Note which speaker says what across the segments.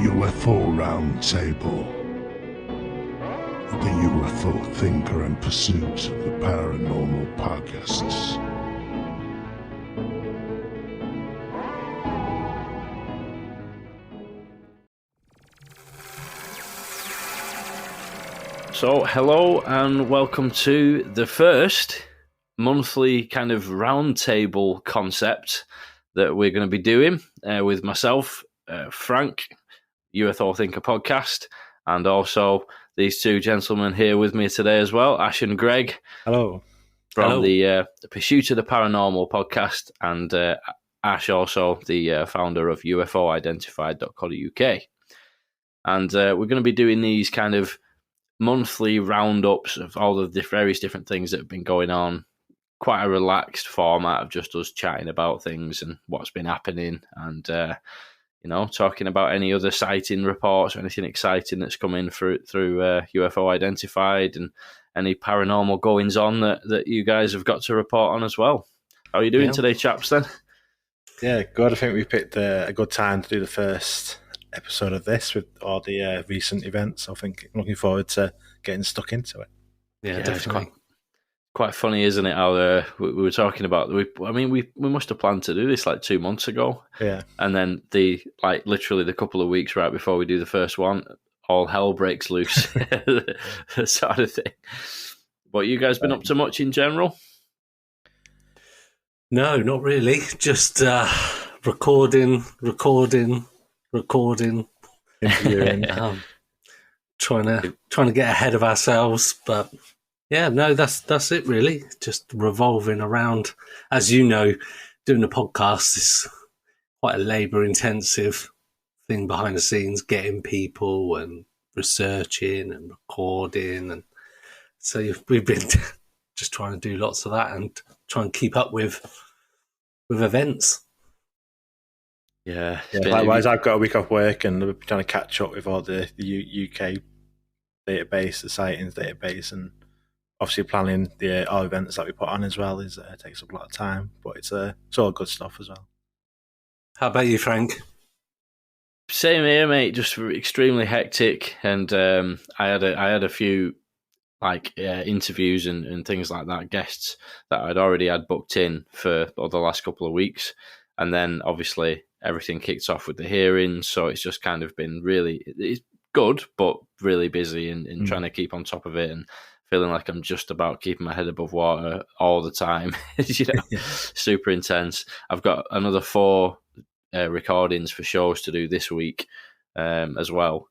Speaker 1: UFO Roundtable, the UFO Thinker and Pursuit of the Paranormal Podcasts.
Speaker 2: So, hello and welcome to the first monthly kind of roundtable concept that we're going to be doing with myself, Frank, UFO Thinker Podcast, and also these two gentlemen here with me today as well, Ash and Greg.
Speaker 3: Hello.
Speaker 2: From the Pursuit of the Paranormal Podcast, and Ash also the founder of UFOidentified.co.uk. And we're going to be doing these kind of monthly roundups of all of the various different things that have been going on. Quite a relaxed format of just us chatting about things and what's been happening, and talking about any other sighting reports or anything exciting that's come in through UFO Identified, and any paranormal goings on that you guys have got to report on as well. How are you doing today, chaps? Then,
Speaker 3: yeah, good. I think we picked a good time to do the first episode of this with all the recent events. I think I'm looking forward to getting stuck into it.
Speaker 2: Yeah, definitely. It's quite funny, isn't it? How we were talking about. We must have planned to do this like 2 months ago.
Speaker 3: Yeah,
Speaker 2: and then literally the couple of weeks right before we do the first one, all hell breaks loose, sort of thing. What you guys been up to much in general?
Speaker 4: No, not really. Just recording.
Speaker 3: interviewing.
Speaker 4: Trying to get ahead of ourselves, but yeah, no, that's it really. Just revolving around, as you know, doing a podcast is quite a labour-intensive thing behind the scenes, getting people and researching and recording, and so we've been just trying to do lots of that and try and keep up with events.
Speaker 2: Yeah.
Speaker 3: Likewise, I've got a week off work and we're trying to catch up with all the UK database, the sightings database, and obviously planning our events that we put on as well takes up a lot of time, but it's all good stuff as well.
Speaker 4: How about you, Frank?
Speaker 2: Same here, mate. Just extremely hectic, and I had a few interviews and things like that, guests that I'd already had booked in for the last couple of weeks, and then obviously everything kicked off with the hearings, so it's just kind of been it's good, but really busy and trying to keep on top of it, and feeling like I'm just about keeping my head above water all the time. Super intense. I've got another 4 recordings for shows to do this week as well,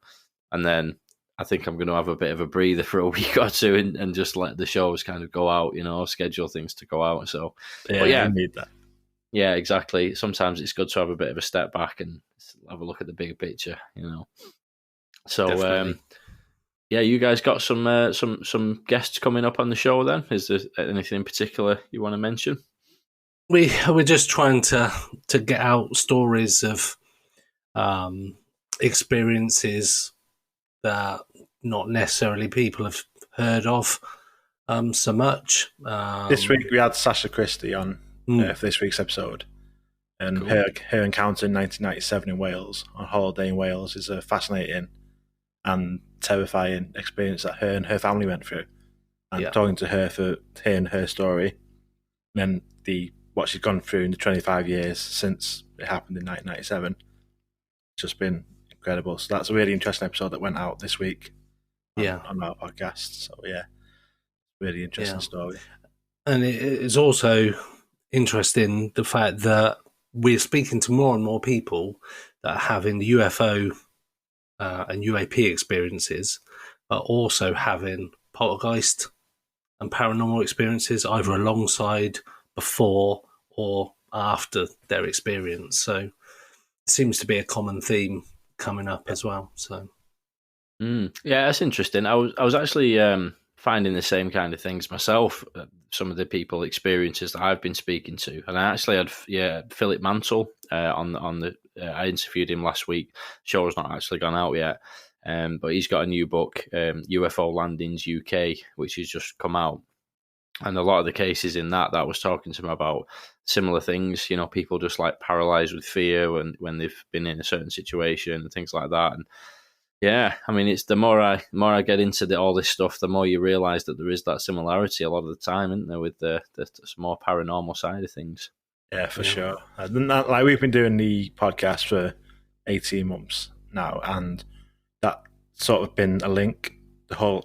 Speaker 2: and then I think I'm going to have a bit of a breather for a week or two and just let the shows kind of go out, schedule things to go out. So,
Speaker 3: I need that.
Speaker 2: Yeah, exactly. Sometimes it's good to have a bit of a step back and have a look at the bigger picture, So, you guys got some guests coming up on the show then? Is there anything in particular you want to mention?
Speaker 4: We're just trying to get out stories of experiences that not necessarily people have heard of so much.
Speaker 3: This week we had Sasha Christie on for this week's episode, and cool. her encounter in 1997 in Wales, on holiday in Wales, is a fascinating and terrifying experience that her and her family went through. And talking to her for hearing her story, and then what she's gone through in the 25 years since it happened in 1997, it's just been incredible. So that's a really interesting episode that went out this week on our podcast. So really interesting story.
Speaker 4: And it's also interesting the fact that we're speaking to more and more people that are having the UFO and UAP experiences, but also having poltergeist and paranormal experiences either alongside, before, or after their experience. So it seems to be a common theme coming up as well. So
Speaker 2: yeah, that's interesting. I was actually finding the same kind of things myself. Some of the people experiences that I've been speaking to, and I actually had Philip Mantle on the. I interviewed him last week. Show's not actually gone out yet, but he's got a new book, UFO Landings UK, which has just come out. And a lot of the cases in that was talking to him about similar things, people just like paralyzed with fear when they've been in a certain situation and things like that. And yeah, I mean, it's the more I get into all this stuff, the more you realize that there is that similarity a lot of the time, isn't there, with the more paranormal side of things.
Speaker 3: Yeah, for sure. Like, we've been doing the podcast for 18 months now, and that sort of been a link.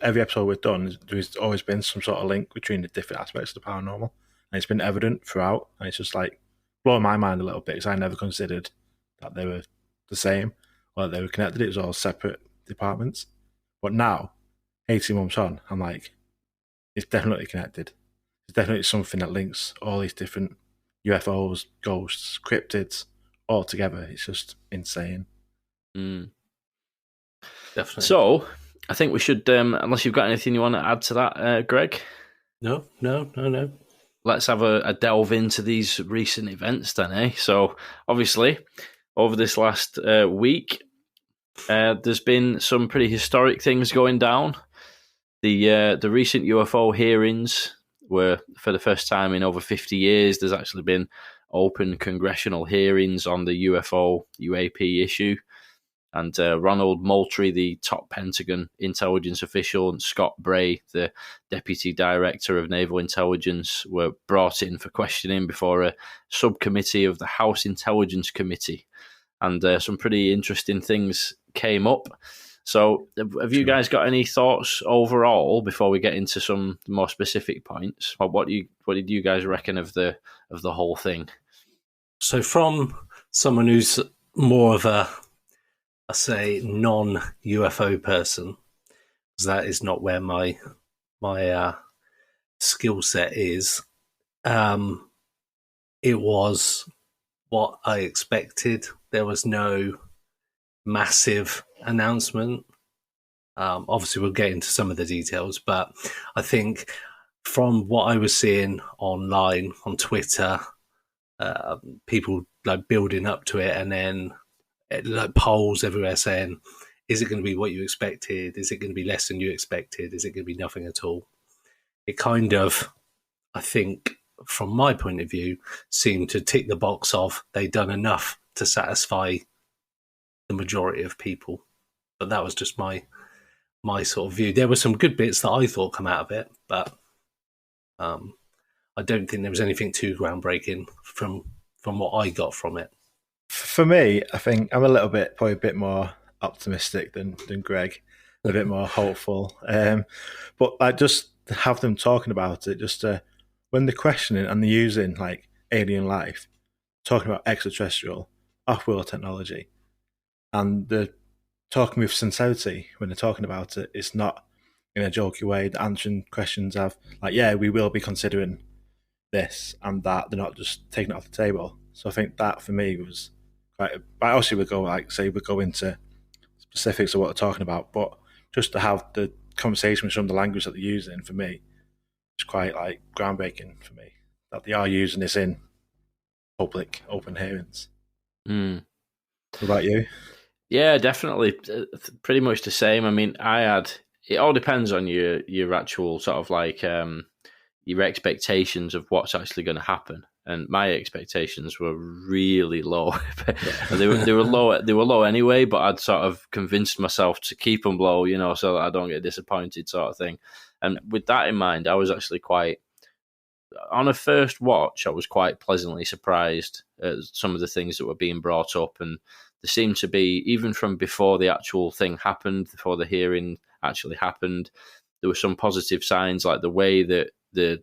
Speaker 3: Every episode we've done, there's always been some sort of link between the different aspects of the paranormal, and it's been evident throughout. And it's just like blowing my mind a little bit, because I never considered that they were the same or that they were connected. It was all separate departments. But now, 18 months on, I'm like, it's definitely connected. It's definitely something that links all these different UFOs, ghosts, cryptids all together. It's just insane.
Speaker 2: Mm.
Speaker 4: Definitely.
Speaker 2: So, I think we should, unless you've got anything you want to add to that, Greg?
Speaker 4: No.
Speaker 2: Let's have a delve into these recent events then, eh? So, obviously, over this last week, there's been some pretty historic things going down. The recent UFO hearings were, for the first time in over 50 years, there's actually been open congressional hearings on the UFO UAP issue. And Ronald Moultrie, the top Pentagon intelligence official, and Scott Bray, the deputy director of naval intelligence, were brought in for questioning before a subcommittee of the House Intelligence Committee. And some pretty interesting things came up. So have you guys got any thoughts overall before we get into some more specific points? What did you guys reckon of the whole thing?
Speaker 4: So from someone who's more of a, I say, non-UFO person, because that is not where my skill set is, it was what I expected. There was no massive announcement. Obviously, we'll get into some of the details, but I think from what I was seeing online, on Twitter, people like building up to it, and then like polls everywhere saying, is it going to be what you expected? Is it going to be less than you expected? Is it going to be nothing at all? It kind of, I think, from my point of view, seemed to tick the box of they'd done enough to satisfy the majority of people. But that was just my sort of view. There were some good bits that I thought come out of it, but I don't think there was anything too groundbreaking from what I got from it.
Speaker 3: For me, I think I'm probably a bit more optimistic than Greg, a bit more hopeful. But I just have them talking about it, just when they're questioning and they're using like alien life, talking about extraterrestrial, off-world technology, and they're talking with sincerity when they're talking about it. It's not in a jokey way. They're answering questions of like, yeah, we will be considering this and that. They're not just taking it off the table. So I think that for me was quite. But obviously, we go into specifics of what they're talking about, but just to have the conversation with some of the language that they're using, for me, it's quite like groundbreaking for me that they are using this in public open hearings.
Speaker 2: Mm.
Speaker 3: What about you?
Speaker 2: Yeah, definitely. Pretty much the same. I mean, it all depends on your actual sort of like your expectations of what's actually going to happen. And my expectations were really low. they were low. They were low anyway. But I'd sort of convinced myself to keep them low, so that I don't get disappointed, sort of thing. And with that in mind, I was actually quite. On a first watch, I was quite pleasantly surprised at some of the things that were being brought up, and there seemed to be, even from before the actual thing happened, before the hearing actually happened, there were some positive signs, like the way that the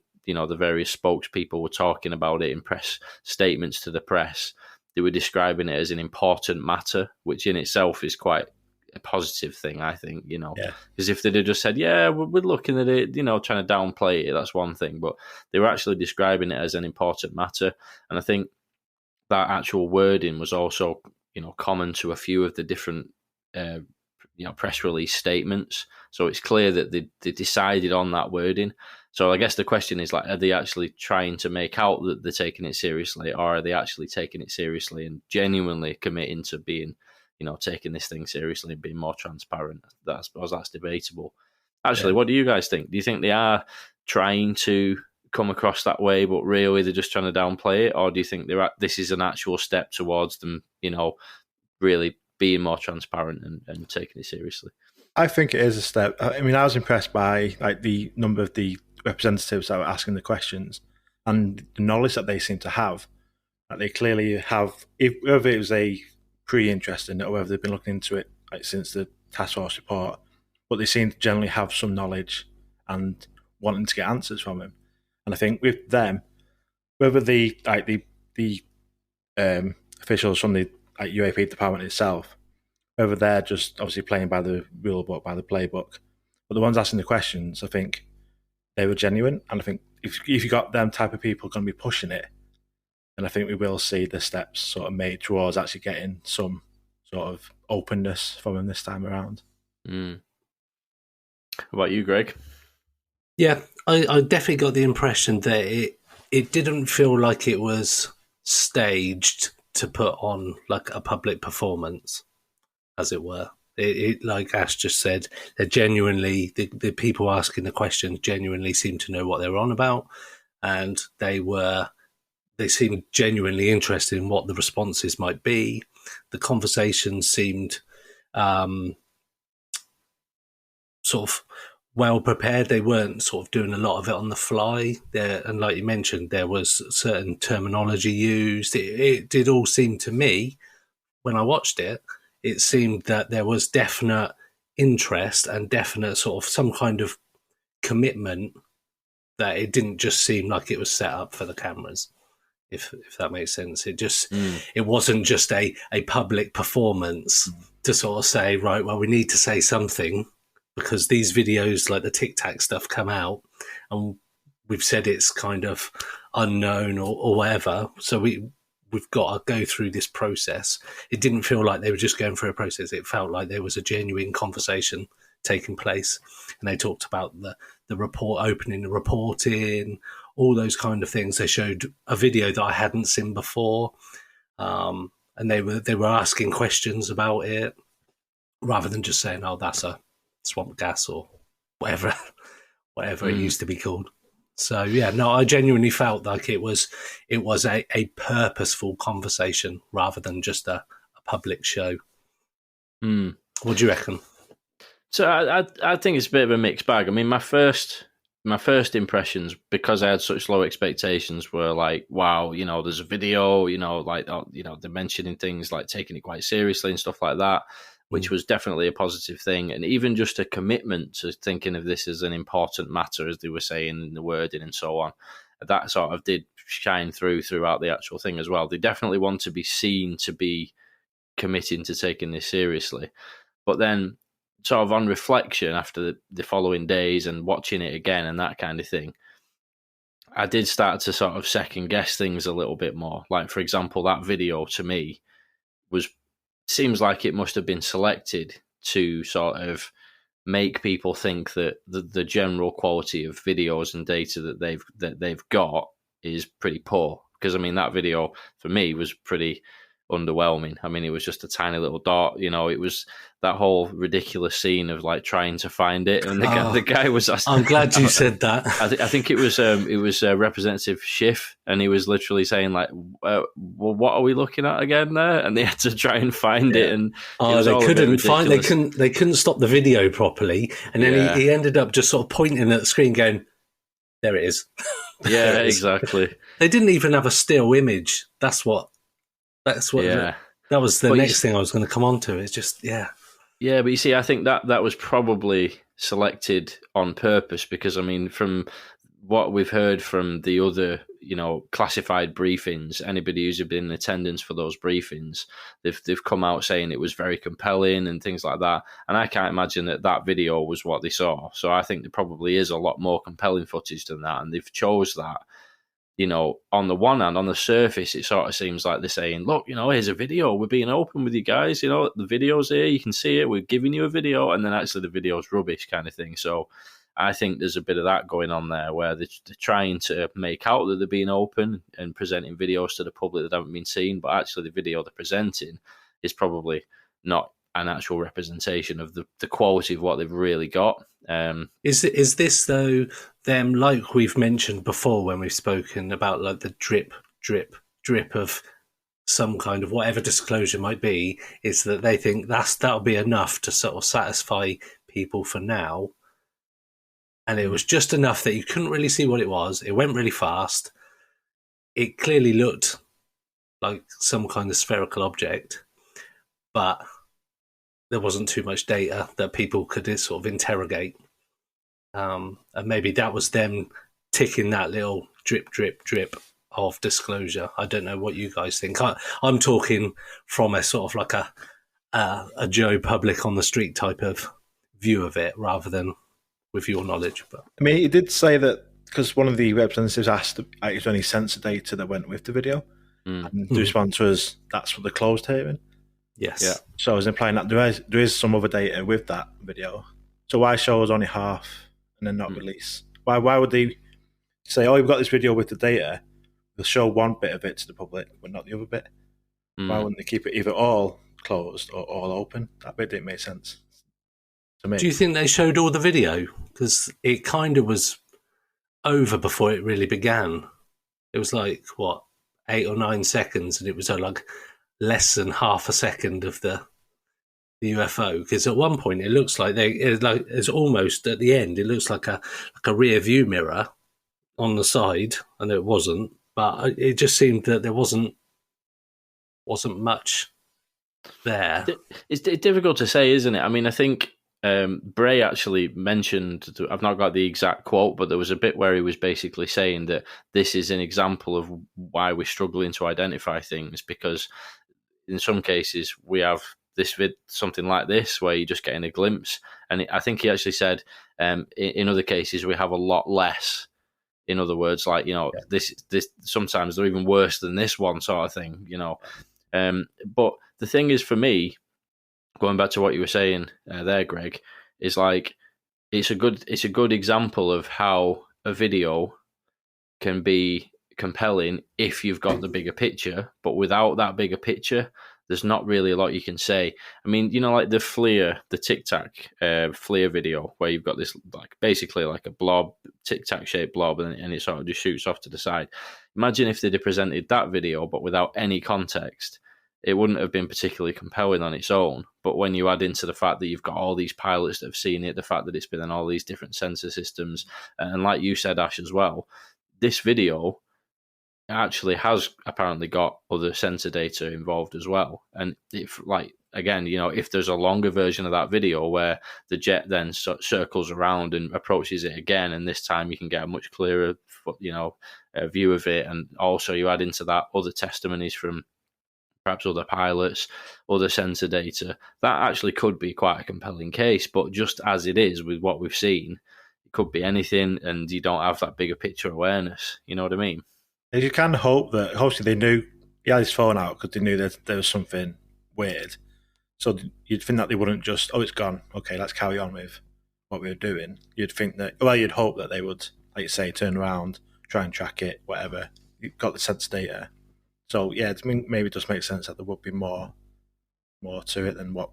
Speaker 2: various spokespeople were talking about it in press statements to the press. They were describing it as an important matter, which in itself is quite a positive thing, I think, because if they'd have just said, yeah, we're looking at it, trying to downplay it, that's one thing, but they were actually describing it as an important matter. And I think that actual wording was also, common to a few of the different, press release statements. So it's clear that they decided on that wording. So I guess the question is, like, are they actually trying to make out that they're taking it seriously, or are they actually taking it seriously and genuinely committing to being, taking this thing seriously and being more transparent? I suppose that's debatable. Actually, What do you guys think? Do you think they are trying to come across that way, but really they're just trying to downplay it? Or do you think this is an actual step towards them, really being more transparent and taking it seriously?
Speaker 3: I think it is a step. I mean, I was impressed by the number of the representatives that were asking the questions and the knowledge that they seem to have. That they clearly have, whether it was a pre-interest in it or whether they've been looking into it since the task force report, but they seem to generally have some knowledge and wanting to get answers from him. And I think with them, whether the officials from the UAP department itself, whether they're just obviously playing by the rule book, by the playbook, but the ones asking the questions, I think they were genuine. And I think if you got them type of people going to be pushing it, then I think we will see the steps sort of made towards actually getting some sort of openness from them this time around.
Speaker 2: What about you, Greg?
Speaker 4: Yeah, I definitely got the impression that it didn't feel like it was staged to put on like a public performance, as it were. It like Ash just said, they're genuinely, the people asking the questions genuinely seemed to know what they were on about, and they seemed genuinely interested in what the responses might be. The conversations seemed sort of well prepared. They weren't sort of doing a lot of it on the fly there, and like you mentioned, there was certain terminology used. It did all seem to me, when I watched it, it seemed that there was definite interest and definite sort of some kind of commitment, that it didn't just seem like it was set up for the cameras, if that makes sense. It just it wasn't just a public performance to sort of say, right, well, we need to say something because these videos like the Tic Tac stuff come out and we've said it's kind of unknown or whatever, so we've got to go through this process. It didn't feel like they were just going through a process. It felt like there was a genuine conversation taking place. And they talked about the report, opening the report in, all those kind of things. They showed a video that I hadn't seen before. And they were asking questions about it rather than just saying, oh, that's a swamp gas or whatever it used to be called. So yeah, no, I genuinely felt like it was a purposeful conversation rather than just a public show. What do you reckon?
Speaker 2: So I think it's a bit of a mixed bag. I mean, my first impressions, because I had such low expectations, were like, wow, there's a video, they're mentioning things like taking it quite seriously and stuff like that, which was definitely a positive thing. And even just a commitment to thinking of this as an important matter, as they were saying in the wording and so on, that sort of did shine throughout the actual thing as well. They definitely want to be seen to be committing to taking this seriously. But then sort of on reflection after the following days and watching it again and that kind of thing, I did start to sort of second guess things a little bit more. Like, for example, that video to me seems like it must have been selected to sort of make people think that the general quality of videos and data that they've got is pretty poor. Because I mean, that video for me was pretty underwhelming. I mean, it was just a tiny little dot. It was that whole ridiculous scene of like trying to find it, and the guy was.
Speaker 4: I'm glad you said that.
Speaker 2: I think it was Representative Schiff, and he was literally saying like, "Well, what are we looking at again there?" And they had to try and find it, and
Speaker 4: they couldn't find. They couldn't stop the video properly, and then he ended up just sort of pointing at the screen, going, "There it is."
Speaker 2: Yeah, exactly.
Speaker 4: They didn't even have a still image. That's what. That was the next thing I was going to come on to. It's just, yeah.
Speaker 2: Yeah, but you see, I think that was probably selected on purpose because, I mean, from what we've heard from the other, classified briefings, anybody who's been in attendance for those briefings, they've come out saying it was very compelling and things like that. And I can't imagine that video was what they saw. So I think there probably is a lot more compelling footage than that. And they've chose that. On the one hand, on the surface, it sort of seems like they're saying, look, here's a video. We're being open with you guys. The video's here. You can see it. We're giving you a video. And then actually the video's rubbish kind of thing. So I think there's a bit of that going on there where they're trying to make out that they're being open and presenting videos to the public that haven't been seen. But actually the video they're presenting is probably not an actual representation of the quality of what they've really got.
Speaker 4: Is this though them, like we've mentioned before when we've spoken about like the drip of some kind of whatever disclosure might be, is that they think that'll be enough to sort of satisfy people for now, and it was just enough that you couldn't really see what it was. It went really fast. It clearly looked like some kind of spherical object, but there wasn't too much data that people could sort of interrogate. And maybe that was them ticking that little drip of disclosure. I don't know what you guys think. I'm talking from a sort of like a Joe public on the street type of view of it, rather than with your knowledge. But
Speaker 3: I mean, he did say that because one of the representatives asked if there was any sensor data that went with the video, and the response was that's for the closed hearing.
Speaker 4: Yes.
Speaker 2: Yeah.
Speaker 3: So I was implying that there is some other data with that video. So why show us only half and then not release? Why would they say, oh, you've got this video with the data, we'll show one bit of it to the public, but not the other bit? Why wouldn't they keep it either all closed or all open? That bit didn't make sense to me.
Speaker 4: Do you think they showed all the video? Because it kind of was over before it really began. It was like, 8 or 9 seconds, and it was like less than half a second of the UFO. Because at one point it looks like it's almost at the end. It looks like a rear view mirror on the side, and it wasn't. But it just seemed that there wasn't much there.
Speaker 2: It's difficult to say, isn't it? I mean, I think Bray actually mentioned, I've not got the exact quote, but there was a bit where he was basically saying that this is an example of why we're struggling to identify things, because in some cases we have something like this where you're just getting a glimpse, and I think he actually said in other cases we have a lot less. In other words, like, this sometimes they're even worse than this one, sort of thing, but the thing is, for me, going back to what you were saying there, Greg, is like it's a good example of how a video can be compelling if you've got the bigger picture, but without that bigger picture, there's not really a lot you can say. I mean, like the Tic Tac FLIR video, where you've got this like basically like a blob, Tic Tac shaped blob, and it sort of just shoots off to the side. Imagine if they'd have presented that video, but without any context. It wouldn't have been particularly compelling on its own. But when you add into the fact that you've got all these pilots that have seen it, the fact that it's been in all these different sensor systems, and like you said, Ash, as well, this video actually has apparently got other sensor data involved as well. And if, like, again, if there's a longer version of that video where the jet then circles around and approaches it again, and this time you can get a much clearer, view of it, and also you add into that other testimonies from perhaps other pilots, other sensor data, that actually could be quite a compelling case. But just as it is with what we've seen, it could be anything, and you don't have that bigger picture awareness. You know what I mean?
Speaker 3: You can hope that, hopefully they knew he had his phone out because they knew that there was something weird. So you'd think that they wouldn't just, it's gone, okay, let's carry on with what we were doing. You'd think that, you'd hope that they would, like you say, turn around, try and track it, whatever. You've got the sensor data. So, maybe it does make sense that there would be more to it than what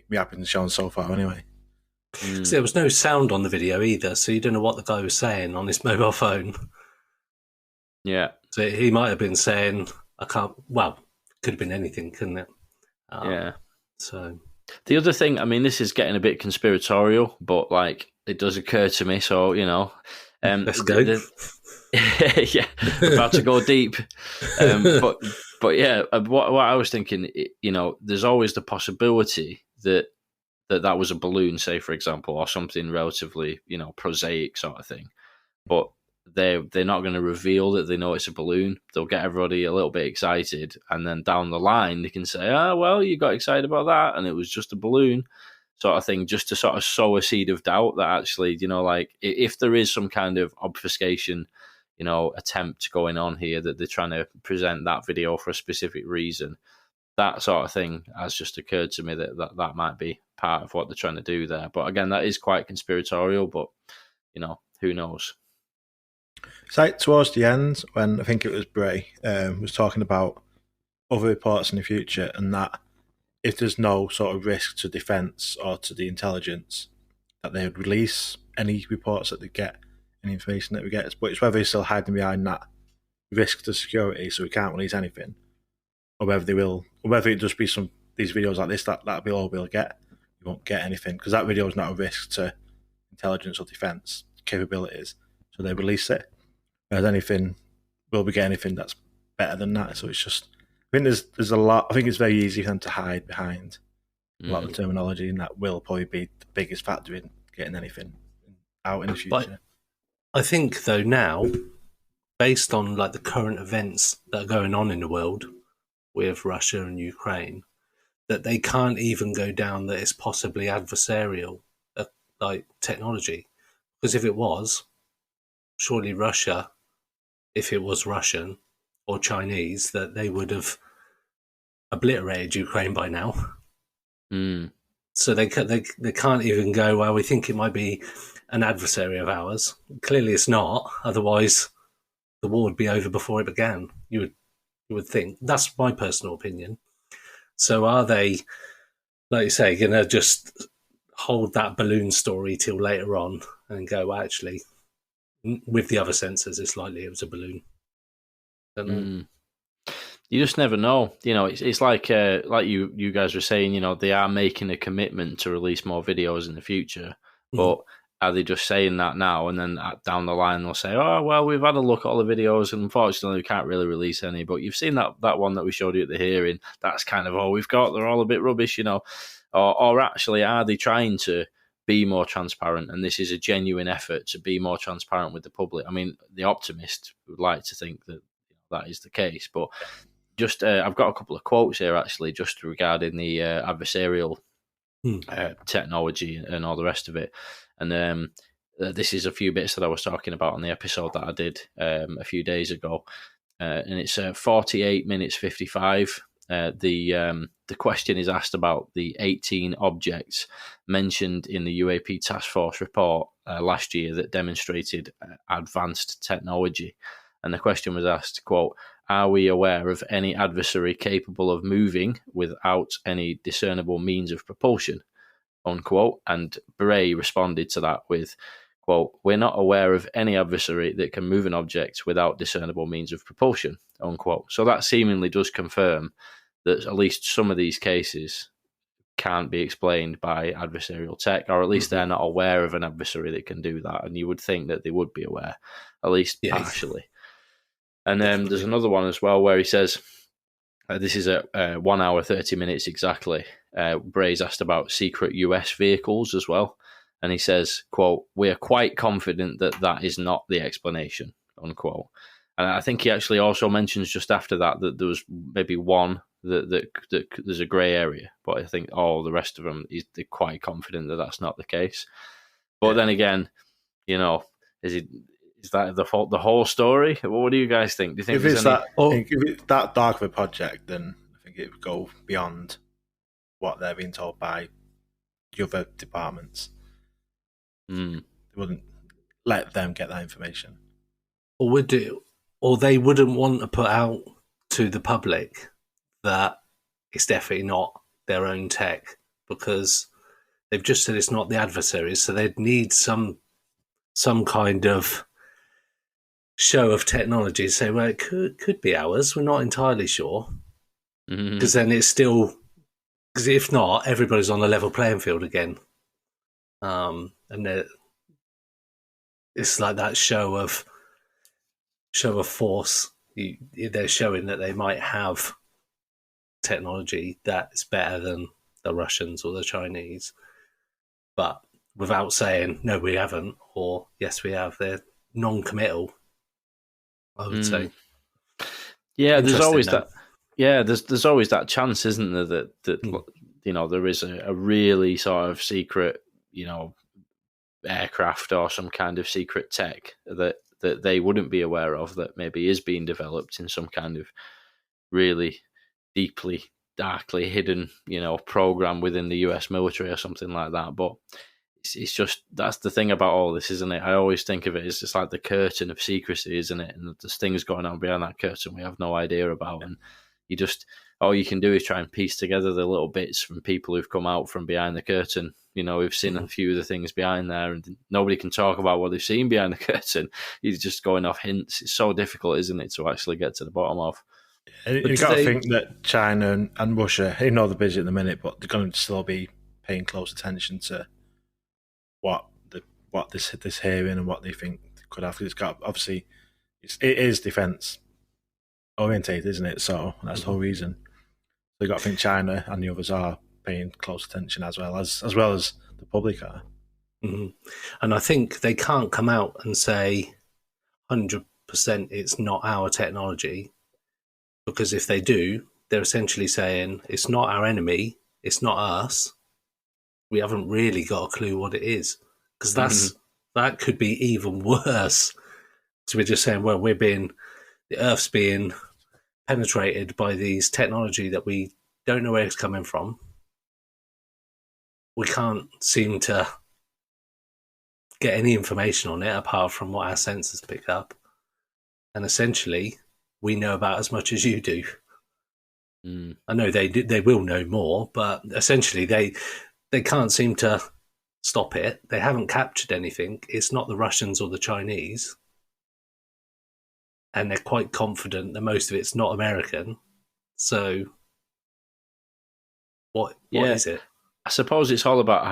Speaker 3: we have been shown so far anyway.
Speaker 4: So there was no sound on the video either, so you don't know what the guy was saying on his mobile phone.
Speaker 2: Yeah.
Speaker 4: So he might have been saying, could have been anything, couldn't it?
Speaker 2: Yeah.
Speaker 4: So
Speaker 2: the other thing, I mean, this is getting a bit conspiratorial, but like it does occur to me, so,
Speaker 4: let's go.
Speaker 2: Yeah, about to go deep. But yeah, what I was thinking, there's always the possibility that was a balloon, say, for example, or something relatively, prosaic sort of thing. But they're not going to reveal that they know it's a balloon. They'll get everybody a little bit excited, and then down the line they can say, you got excited about that, and it was just a balloon, sort of thing, just to sort of sow a seed of doubt that actually, like if there is some kind of obfuscation, attempt going on here, that they're trying to present that video for a specific reason, that sort of thing has just occurred to me that might be part of what they're trying to do there. But again, that is quite conspiratorial, but who knows?
Speaker 3: It's like towards the end, when I think it was Bray was talking about other reports in the future, and that if there's no sort of risk to defence or to the intelligence, that they would release any reports that they get, any information that we get. But it's whether they're still hiding behind that risk to security, so we can't release anything, or whether they will, or whether it just be some these videos like this that'll be all we'll get. You won't get anything because that video is not a risk to intelligence or defence capabilities, so they release it. Whereas anything, will we get anything that's better than that? So it's just, I think there's a lot. I think it's very easy for them to hide behind a lot of the terminology, and that will probably be the biggest factor in getting anything out in the future.
Speaker 4: But I think though now, based on like the current events that are going on in the world with Russia and Ukraine, that they can't even go down that it's possibly adversarial, like technology. Because if it was, surely Russia, if it was Russian or Chinese, that they would have obliterated Ukraine by now. So they can't even go, well, we think it might be an adversary of ours. Clearly it's not. Otherwise, the war would be over before it began. You would think. That's my personal opinion. So are they, like you say, going to just hold that balloon story till later on and go, well, actually, with the other sensors, it's likely it was a balloon? Don't know.
Speaker 2: You just never know. It's like you guys were saying, they are making a commitment to release more videos in the future, but are they just saying that now and then down the line they'll say, oh, well, we've had a look at all the videos and unfortunately we can't really release any, but you've seen that one that we showed you at the hearing, that's kind of all we've got, they're all a bit rubbish, or actually are they trying to be more transparent, and this is a genuine effort to be more transparent with the public? I mean, the optimist would like to think that that is the case, but just I've got a couple of quotes here actually just regarding the adversarial technology and all the rest of it. And this is a few bits that I was talking about on the episode that I did a few days ago. And it's 48 minutes 55. The question is asked about the 18 objects mentioned in the UAP task force report last year that demonstrated advanced technology. And the question was asked, quote, are we aware of any adversary capable of moving without any discernible means of propulsion? Unquote. And Bray responded to that with, quote, we're not aware of any adversary that can move an object without discernible means of propulsion, unquote. So that seemingly does confirm that at least some of these cases can't be explained by adversarial tech, or at least they're not aware of an adversary that can do that. And you would think that they would be aware, at least partially. And then there's another one as well where he says, this is at 1 hour, 30 minutes exactly. Bray's asked about secret US vehicles as well. And he says, quote, we are quite confident that that is not the explanation, unquote. And I think he actually also mentions just after that there was maybe one that there's a grey area. But I think all the rest of them, they're quite confident that that's not the case. But then again, is that the whole story? What do you guys think? Do you think
Speaker 3: if it's that dark of a project, then I think it would go beyond what they're being told by the other departments. They wouldn't let them get that information.
Speaker 4: Or they wouldn't want to put out to the public that it's definitely not their own tech, because they've just said it's not the adversaries, so they'd need some kind of show of technology to say, well, it could be ours, we're not entirely sure. Because then it's still, because if not, everybody's on a level playing field again. And it's like that show of force. They're showing that they might have technology that's better than the Russians or the Chinese, but without saying, no, we haven't, or yes, we have. They're non-committal, I would say.
Speaker 2: Yeah, there's always that. Yeah, there's always that chance, isn't there, that there is a really sort of secret, aircraft or some kind of secret tech that they wouldn't be aware of, that maybe is being developed in some kind of really deeply, darkly hidden, program within the US military or something like that. But it's just, that's the thing about all this, isn't it? I always think of it as just like the curtain of secrecy, isn't it? And there's things going on behind that curtain we have no idea about. And all you can do is try and piece together the little bits from people who've come out from behind the curtain. We've seen a few of the things behind there, and nobody can talk about what they've seen behind the curtain. He's just going off hints. It's so difficult, isn't it, to actually get to the bottom of.
Speaker 3: You've got to think that China and Russia, even though they're busy at the minute, but they're going to still be paying close attention to what this hearing and what they think could have. It's got, obviously, it is defence orientated, isn't it? So that's the whole reason. So you've got to think China and the others are paying close attention as well as the public are.
Speaker 4: Mm-hmm. And I think they can't come out and say 100% it's not our technology, because if they do, they're essentially saying it's not our enemy, it's not us. We haven't really got a clue what it is, because that could be even worse. So we're just saying, well, the Earth's being penetrated by these technology that we don't know where it's coming from. We can't seem to get any information on it apart from what our sensors pick up. And essentially, we know about as much as you do. I know they will know more, but essentially they can't seem to stop it. They haven't captured anything. It's not the Russians or the Chinese. And they're quite confident that most of it's not American. So what is it?
Speaker 2: I suppose it's all about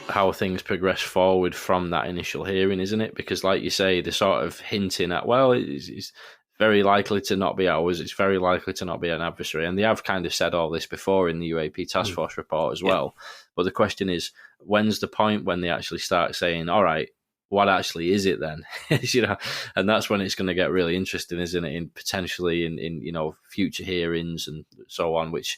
Speaker 2: how things progress forward from that initial hearing, isn't it? Because like you say, they're sort of hinting at, well, it's very likely to not be ours. It's very likely to not be an adversary. And they have kind of said all this before in the UAP task force report as well. But the question is, when's the point when they actually start saying, all right, what actually is it then? And that's when it's going to get really interesting, isn't it? Potentially in future hearings and so on, which,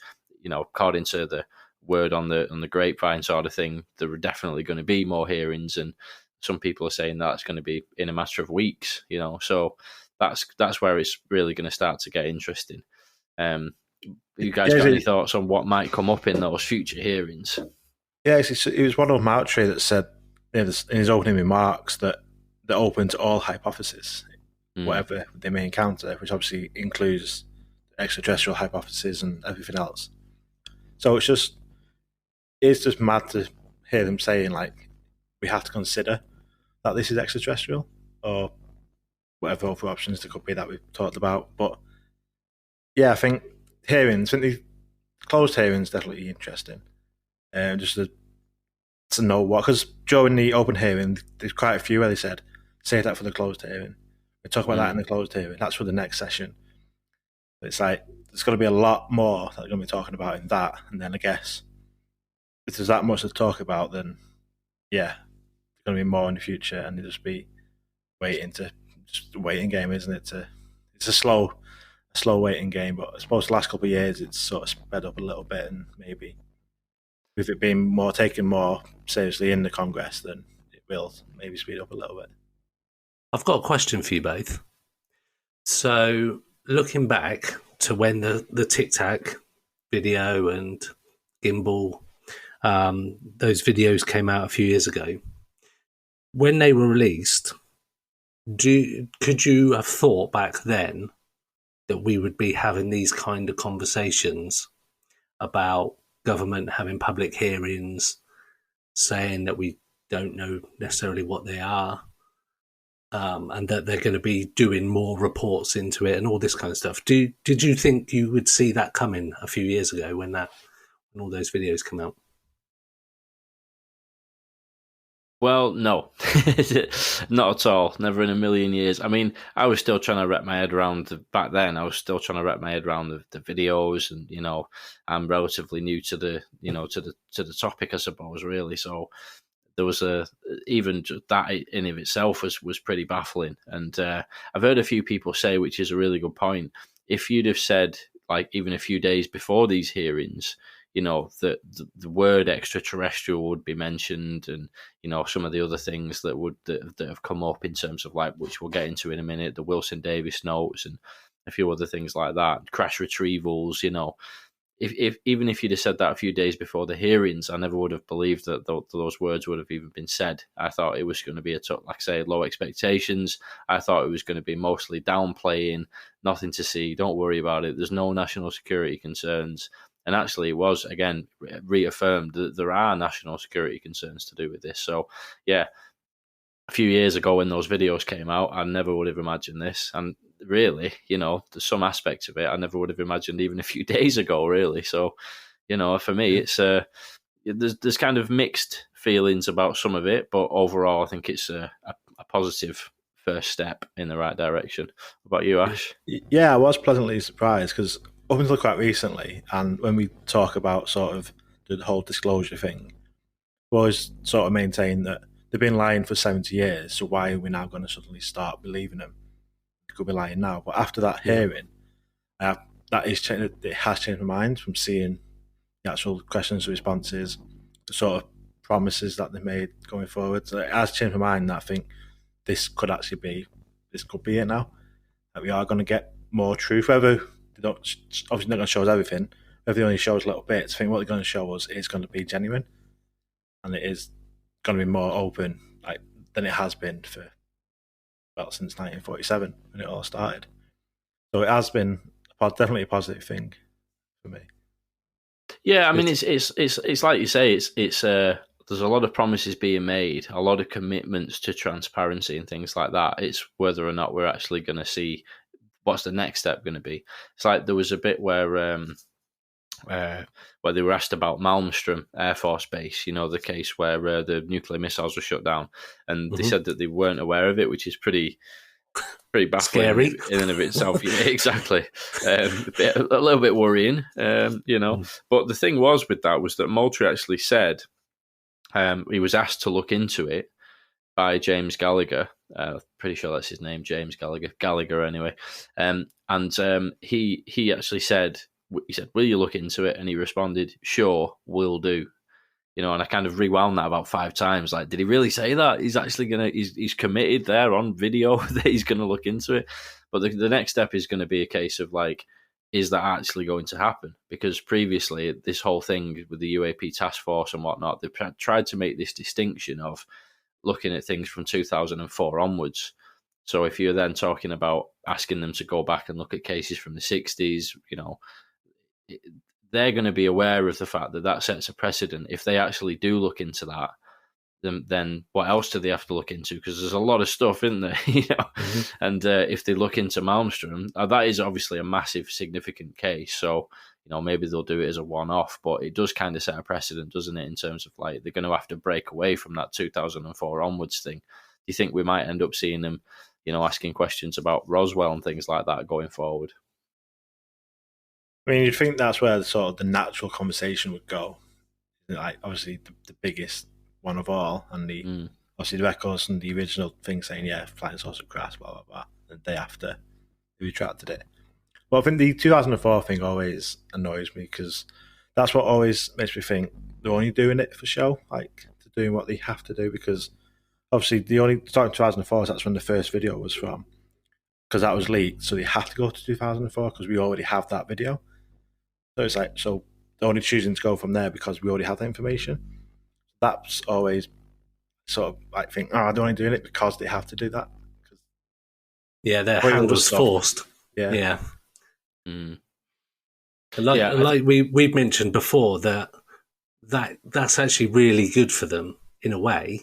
Speaker 2: according to the word on the grapevine sort of thing, there are definitely going to be more hearings, and some people are saying that's going to be in a matter of weeks. So that's where it's really going to start to get interesting. You guys got any thoughts on what might come up in those future hearings?
Speaker 3: Yeah, it was Ronald Moultrie that said in his opening remarks that they're open to all hypotheses, whatever they may encounter, which obviously includes extraterrestrial hypotheses and everything else. So it's just mad to hear them saying, like, we have to consider that this is extraterrestrial, or whatever other options there could be that we've talked about. But yeah, I think the closed hearings definitely interesting. Just to know what, because during the open hearing, there's quite a few where they said, save that for the closed hearing. We talk about that in the closed hearing. That's for the next session. It's like, there's going to be a lot more that we're going to be talking about in that. And then I guess if there's that much to talk about, then yeah, there's going to be more in the future, and it'll just be just a waiting game, isn't it? It's a slow waiting game, but I suppose the last couple of years it's sort of sped up a little bit, and maybe with it being taken more seriously in the Congress, then it will maybe speed up a little bit.
Speaker 4: I've got a question for you both. So, looking back to when the Tic Tac video and Gimbal, those videos came out a few years ago, when they were released, could you have thought back then that we would be having these kind of conversations about government having public hearings, saying that we don't know necessarily what they are, and that they're going to be doing more reports into it and all this kind of stuff? Did you think you would see that coming a few years ago when all those videos come out?
Speaker 2: Well, no, not at all. Never in a million years. I mean, I was still trying to wrap my head around back then. I was still trying to wrap my head around the videos, and I'm relatively new to the to the topic, I suppose, really. So there was even that in of itself was pretty baffling. And I've heard a few people say, which is a really good point, if you'd have said, like, even a few days before these hearings, that the word extraterrestrial would be mentioned, and some of the other things that have come up in terms of, like, which we'll get into in a minute, the Wilson Davis notes and a few other things like that, crash retrievals, if even if you'd have said that a few days before the hearings, I never would have believed that those words would have even been said. I thought it was going to be like I say, low expectations. I thought it was going to be mostly downplaying, nothing to see, don't worry about it. There's no national security concerns. And actually, it was, again, reaffirmed that there are national security concerns to do with this. So, yeah, a few years ago when those videos came out, I never would have imagined this. And really, there's some aspects of it I never would have imagined even a few days ago, really. So, for me, it's there's kind of mixed feelings about some of it, but overall, I think it's a positive first step in the right direction. What about you, Ash?
Speaker 3: Yeah, I was pleasantly surprised because up until quite recently, and when we talk about sort of the whole disclosure thing, we always sort of maintain that they've been lying for 70 years, so why are we now going to suddenly start believing them? They could be lying now. But after that hearing, it has changed my mind from seeing the actual questions and responses, the sort of promises that they made going forward. So it has changed my mind that I think this could be it now. That we are going to get more truth. Whether they don't, obviously not going to show us everything, whether they only show us little bits, I think what they're going to show us is going to be genuine. And it is going to be more open than it has been since 1947 when it all started. So it has been definitely a positive thing for me.
Speaker 2: Yeah, I mean, it's like you say, it's there's a lot of promises being made, a lot of commitments to transparency and things like that. It's whether or not we're actually going to see what's the next step going to be. It's like there was a bit where they were asked about Malmstrom Air Force Base, the case where the nuclear missiles were shut down, and they said that they weren't aware of it, which is pretty baffling, scary in and of itself. Yeah, exactly. A little bit worrying, But the thing was that Moultrie actually said he was asked to look into it by James Gallagher. Pretty sure that's his name, James Gallagher anyway. And he actually said, will you look into it? And he responded, sure, will do. And I kind of rewound that about 5 times. Like, did he really say that? He's actually he's committed there on video that he's going to look into it. But the next step is going to be a case of is that actually going to happen? Because previously, this whole thing with the UAP task force and whatnot, they've tried to make this distinction of looking at things from 2004 onwards. So if you're then talking about asking them to go back and look at cases from the 60s, they're going to be aware of the fact that sets a precedent. If they actually do look into that, then what else do they have to look into? Because there's a lot of stuff in there, And if they look into Malmstrom, that is obviously a massive, significant case. So, maybe they'll do it as a one-off, but it does kind of set a precedent, doesn't it, in terms of they're going to have to break away from that 2004 onwards thing. Do you think we might end up seeing them, asking questions about Roswell and things like that going forward?
Speaker 3: I mean, you'd think that's where the natural conversation would go. Obviously, the biggest one of all, and obviously the records and the original thing saying, flying saucer crash, blah, blah, blah. The day after, they retracted it. But I think the 2004 thing always annoys me because that's what always makes me think they're only doing it for show, they're doing what they have to do, because obviously the only starting 2004 that's when the first video was from, because that was leaked, so they have to go to 2004 because we already have that video. So it's so they're only choosing to go from there because we already have that information. That's always sort of think, they're only doing it because they have to do that.
Speaker 4: Yeah, their hand was forced.
Speaker 3: Yeah.
Speaker 4: Mm. Like we've mentioned before, that's actually really good for them in a way,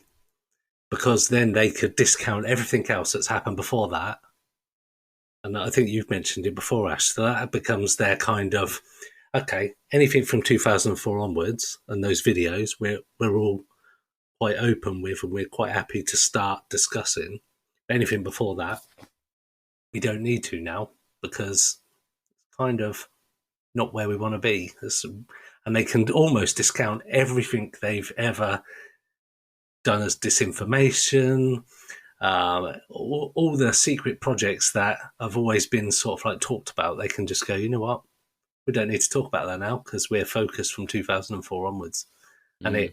Speaker 4: because then they could discount everything else that's happened before that. And I think you've mentioned it before, Ash, so that becomes their kind of, okay, anything from 2004 onwards and those videos we're all quite open with, and we're quite happy to start discussing. Anything before that, we don't need to now, because it's kind of not where we want to be. And they can almost discount everything they've ever done as disinformation, all the secret projects that have always been sort of talked about. They can just go, you know what, we don't need to talk about that now because we're focused from 2004 onwards. And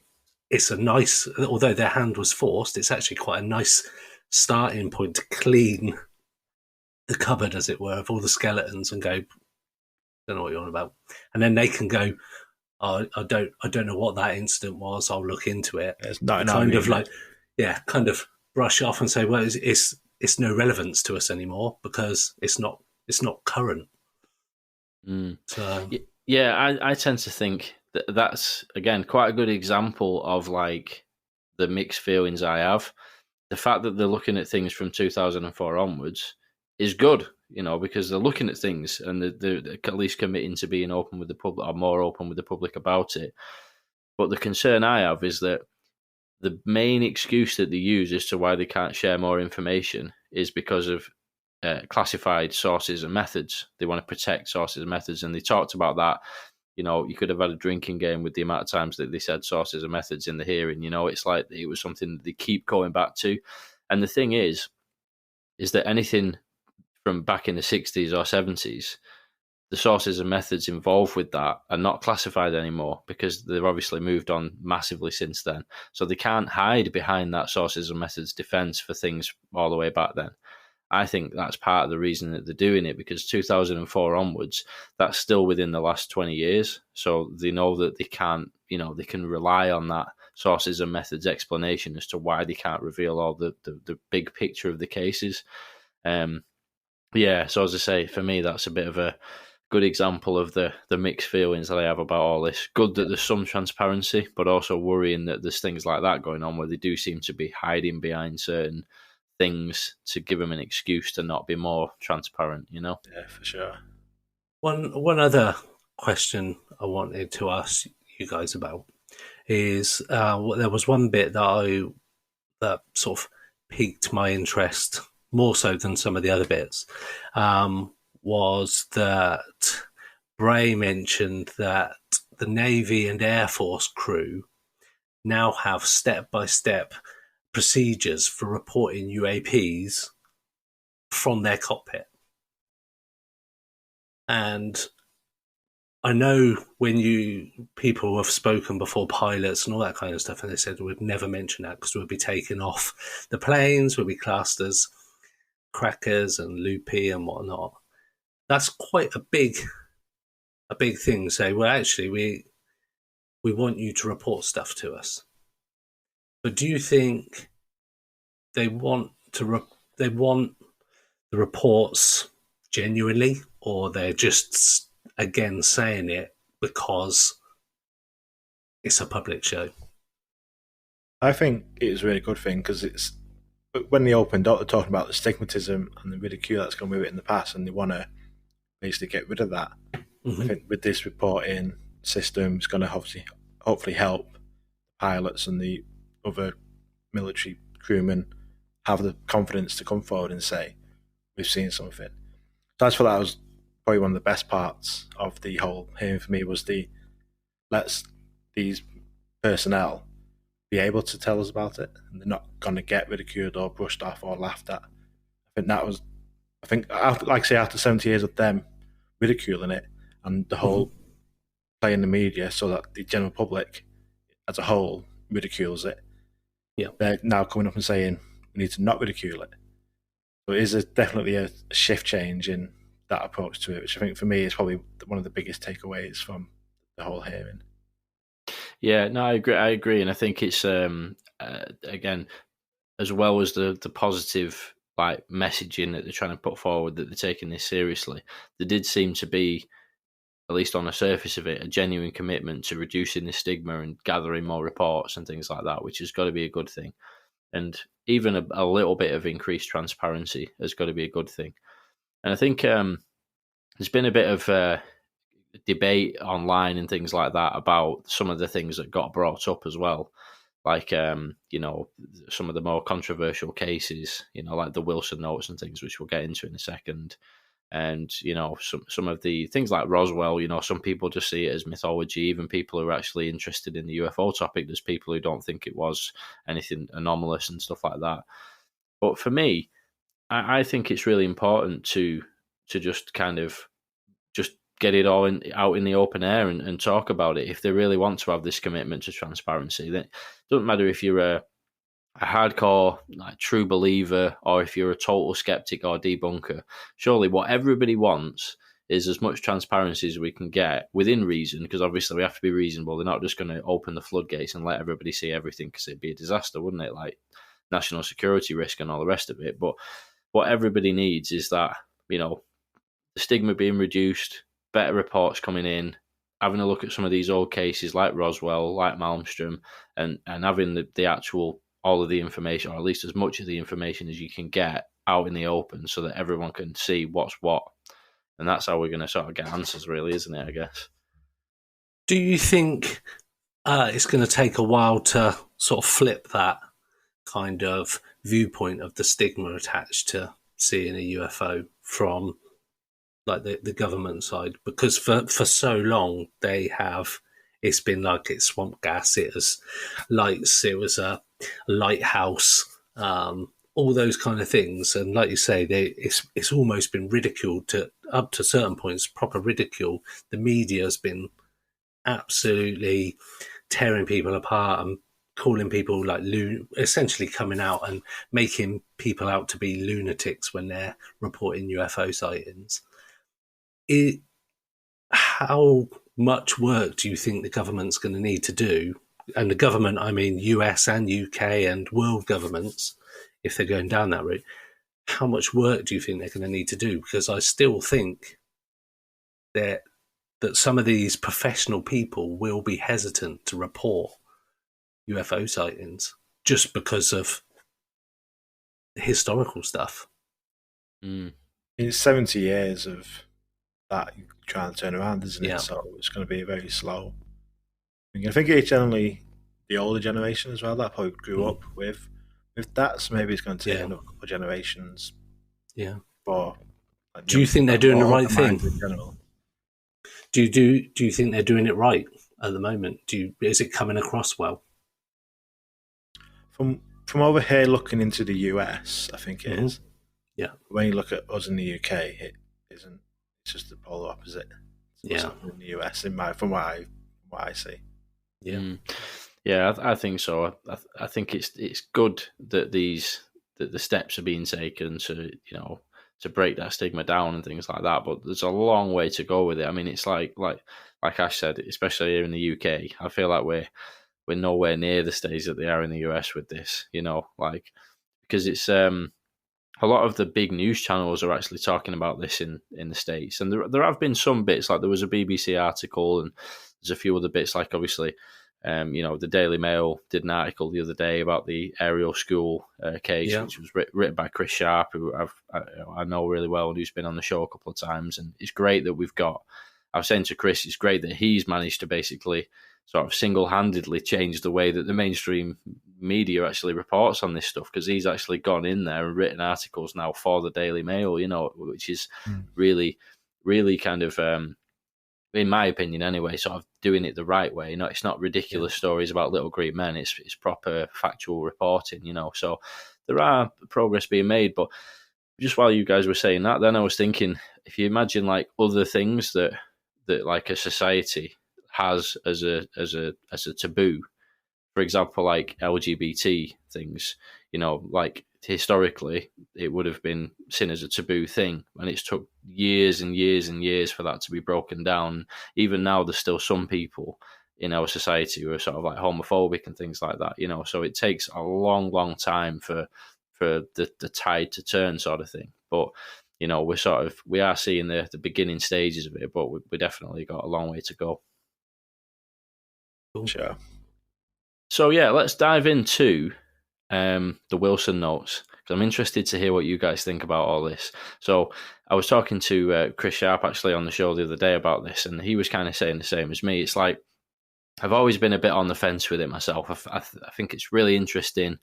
Speaker 4: it's a nice, although their hand was forced, it's actually quite a nice starting point to clean the cupboard, as it were, of all the skeletons and go, don't know what you're on about. And then they can go, oh, I don't know what that incident was. I'll look into it.
Speaker 3: It's not
Speaker 4: kind of brush off and say, well, it's no relevance to us anymore because it's not current. So
Speaker 2: yeah, I tend to think that's again quite a good example of like the mixed feelings I have. The fact that they're looking at things from 2004 onwards is good, because they're looking at things and they're at least committing to being open with the public, or more open with the public about it. But the concern I have is that the main excuse that they use as to why they can't share more information is because of classified sources and methods. They want to protect sources and methods, and they talked about that. You could have had a drinking game with the amount of times that they said sources and methods in the hearing. It's like it was something that they keep going back to. And the thing is that anything from back in the 60s or 70s, the sources and methods involved with that are not classified anymore because they've obviously moved on massively since then. So they can't hide behind that sources and methods defense for things all the way back then. I think that's part of the reason that they're doing it, because 2004 onwards, that's still within the last 20 years. So they know that they can't, they can rely on that sources and methods explanation as to why they can't reveal all the big picture of the cases. Yeah, so as I say, for me, that's a bit of a good example of the mixed feelings that I have about all this. Good that there's some transparency, but also worrying that there's things like that going on where they do seem to be hiding behind certain things to give them an excuse to not be more transparent,
Speaker 3: Yeah, for sure.
Speaker 4: One other question I wanted to ask you guys about is there was one bit that sort of piqued my interest more so than some of the other bits, was that Bray mentioned that the Navy and Air Force crew now have step-by-step procedures for reporting UAPs from their cockpit. And I know when people have spoken before, pilots and all that kind of stuff, and they said we'd never mention that because we'd be taken off the planes, we'd be classed as crackers and loopy and whatnot. That's quite a big thing. Say, well, actually, we want you to report stuff to us. But do you think they want the reports genuinely, or they're just again saying it because it's a public show?
Speaker 3: I think it's a really good thing because it's when they opened up, they're talking about the stigmatism and the ridicule that's gone with it in the past, and they want to basically get rid of that. Mm-hmm. I think with this reporting system, it's going to hopefully help pilots and the other military crewmen have the confidence to come forward and say, we've seen something. So I just thought that was probably one of the best parts of the whole hearing for me, was let's these personnel be able to tell us about it, and they're not going to get ridiculed or brushed off or laughed at. I think after 70 years of them ridiculing it and the whole playing the media so that the general public as a whole ridicules it, they're now coming up and saying we need to not ridicule it. So it is definitely a shift change in that approach to it, which I think for me is probably one of the biggest takeaways from the whole hearing.
Speaker 2: Yeah, no, I agree, and I think it's again, as well as the positive like messaging that they're trying to put forward, that they're taking this seriously. There did seem to be, at least on the surface of it, a genuine commitment to reducing the stigma and gathering more reports and things like that, which has got to be a good thing. And even a little bit of increased transparency has got to be a good thing. And I think there's been a bit of debate online and things like that about some of the things that got brought up as well. Like, some of the more controversial cases, like the Wilson notes and things, which we'll get into in a second. And, some of the things like Roswell, some people just see it as mythology. Even people who are actually interested in the UFO topic, there's people who don't think it was anything anomalous and stuff like that. But for me, I think it's really important to just kind of just get it all out in the open air and talk about it. If they really want to have this commitment to transparency, then it doesn't matter if you're a hardcore true believer or if you're a total skeptic or debunker. Surely what everybody wants is as much transparency as we can get within reason, because obviously we have to be reasonable. They're not just going to open the floodgates and let everybody see everything, because it'd be a disaster, wouldn't it? Like national security risk and all the rest of it. But what everybody needs is that, the stigma being reduced, better reports coming in, having a look at some of these old cases like Roswell, like Malmstrom, and having the actual, all of the information, or at least as much of the information as you can get out in the open, so that everyone can see what's what. And that's how we're going to sort of get answers, really, isn't it, I guess?
Speaker 4: Do you think it's going to take a while to sort of flip that kind of viewpoint of the stigma attached to seeing a UFO from like the government side? Because for so long it's been like it's swamp gas, it was lights, it was a lighthouse, all those kind of things. And like you say, it's almost been ridiculed up to certain points, proper ridicule. The media has been absolutely tearing people apart and calling people like essentially coming out and making people out to be lunatics when they're reporting UFO sightings. How much work do you think the government's going to need to do? And the government, I mean US and UK and world governments, if they're going down that route, how much work do you think they're going to need to do? Because I still think that some of these professional people will be hesitant to report UFO sightings just because of the historical stuff.
Speaker 3: It's 70 years of that trying to turn around, isn't it?
Speaker 4: Yeah.
Speaker 3: So it's going to be very slow. I think it's generally the older generation as well that probably grew up with that, so maybe it's going to take another couple of generations.
Speaker 4: Yeah.
Speaker 3: For,
Speaker 4: do you think they're doing the right thing?
Speaker 3: In general.
Speaker 4: Do you think they're doing it right at the moment? Is it coming across well?
Speaker 3: From over here looking into the US, I think it is.
Speaker 4: Yeah.
Speaker 3: When you look at us in the UK, it isn't. It's just the polar opposite.
Speaker 4: Yeah.
Speaker 3: In the US, from what I see.
Speaker 4: Yeah.
Speaker 2: Yeah, I think so. I think it's good that the steps are being taken to break that stigma down and things like that. But there's a long way to go with it. I mean, it's like Ash said, especially here in the UK, I feel like we're nowhere near the stage that they are in the US with this. Because it's a lot of the big news channels are actually talking about this in the States, and there have been some bits, like there was a BBC article, and there's a few other bits, like obviously. The Daily Mail did an article the other day about the Ariel School case, which was written by Chris Sharp, who I know really well and who's been on the show a couple of times. And it's great that I was saying to Chris, it's great that he's managed to basically sort of single-handedly change the way that the mainstream media actually reports on this stuff, because he's actually gone in there and written articles now for the Daily Mail, which is really, really kind of... in my opinion anyway, sort of doing it the right way. It's not ridiculous stories about little green men. It's proper factual reporting, So there are progress being made. But just while you guys were saying that, then I was thinking, if you imagine like other things that like a society has as a taboo, for example, like LGBT things, like historically it would have been seen as a taboo thing, and it's took years and years and years for that to be broken down. Even now there's still some people in our society who are sort of like homophobic and things like that, so it takes a long time for the tide to turn, sort of thing. But we are seeing the beginning stages of it, but we definitely got a long way to go.
Speaker 3: Sure.
Speaker 2: So yeah, let's dive into the Wilson notes, because I'm interested to hear what you guys think about all this. So I was talking to Chris Sharp actually on the show the other day about this, and he was kind of saying the same as me. It's like I've always been a bit on the fence with it myself. I think it's really interesting.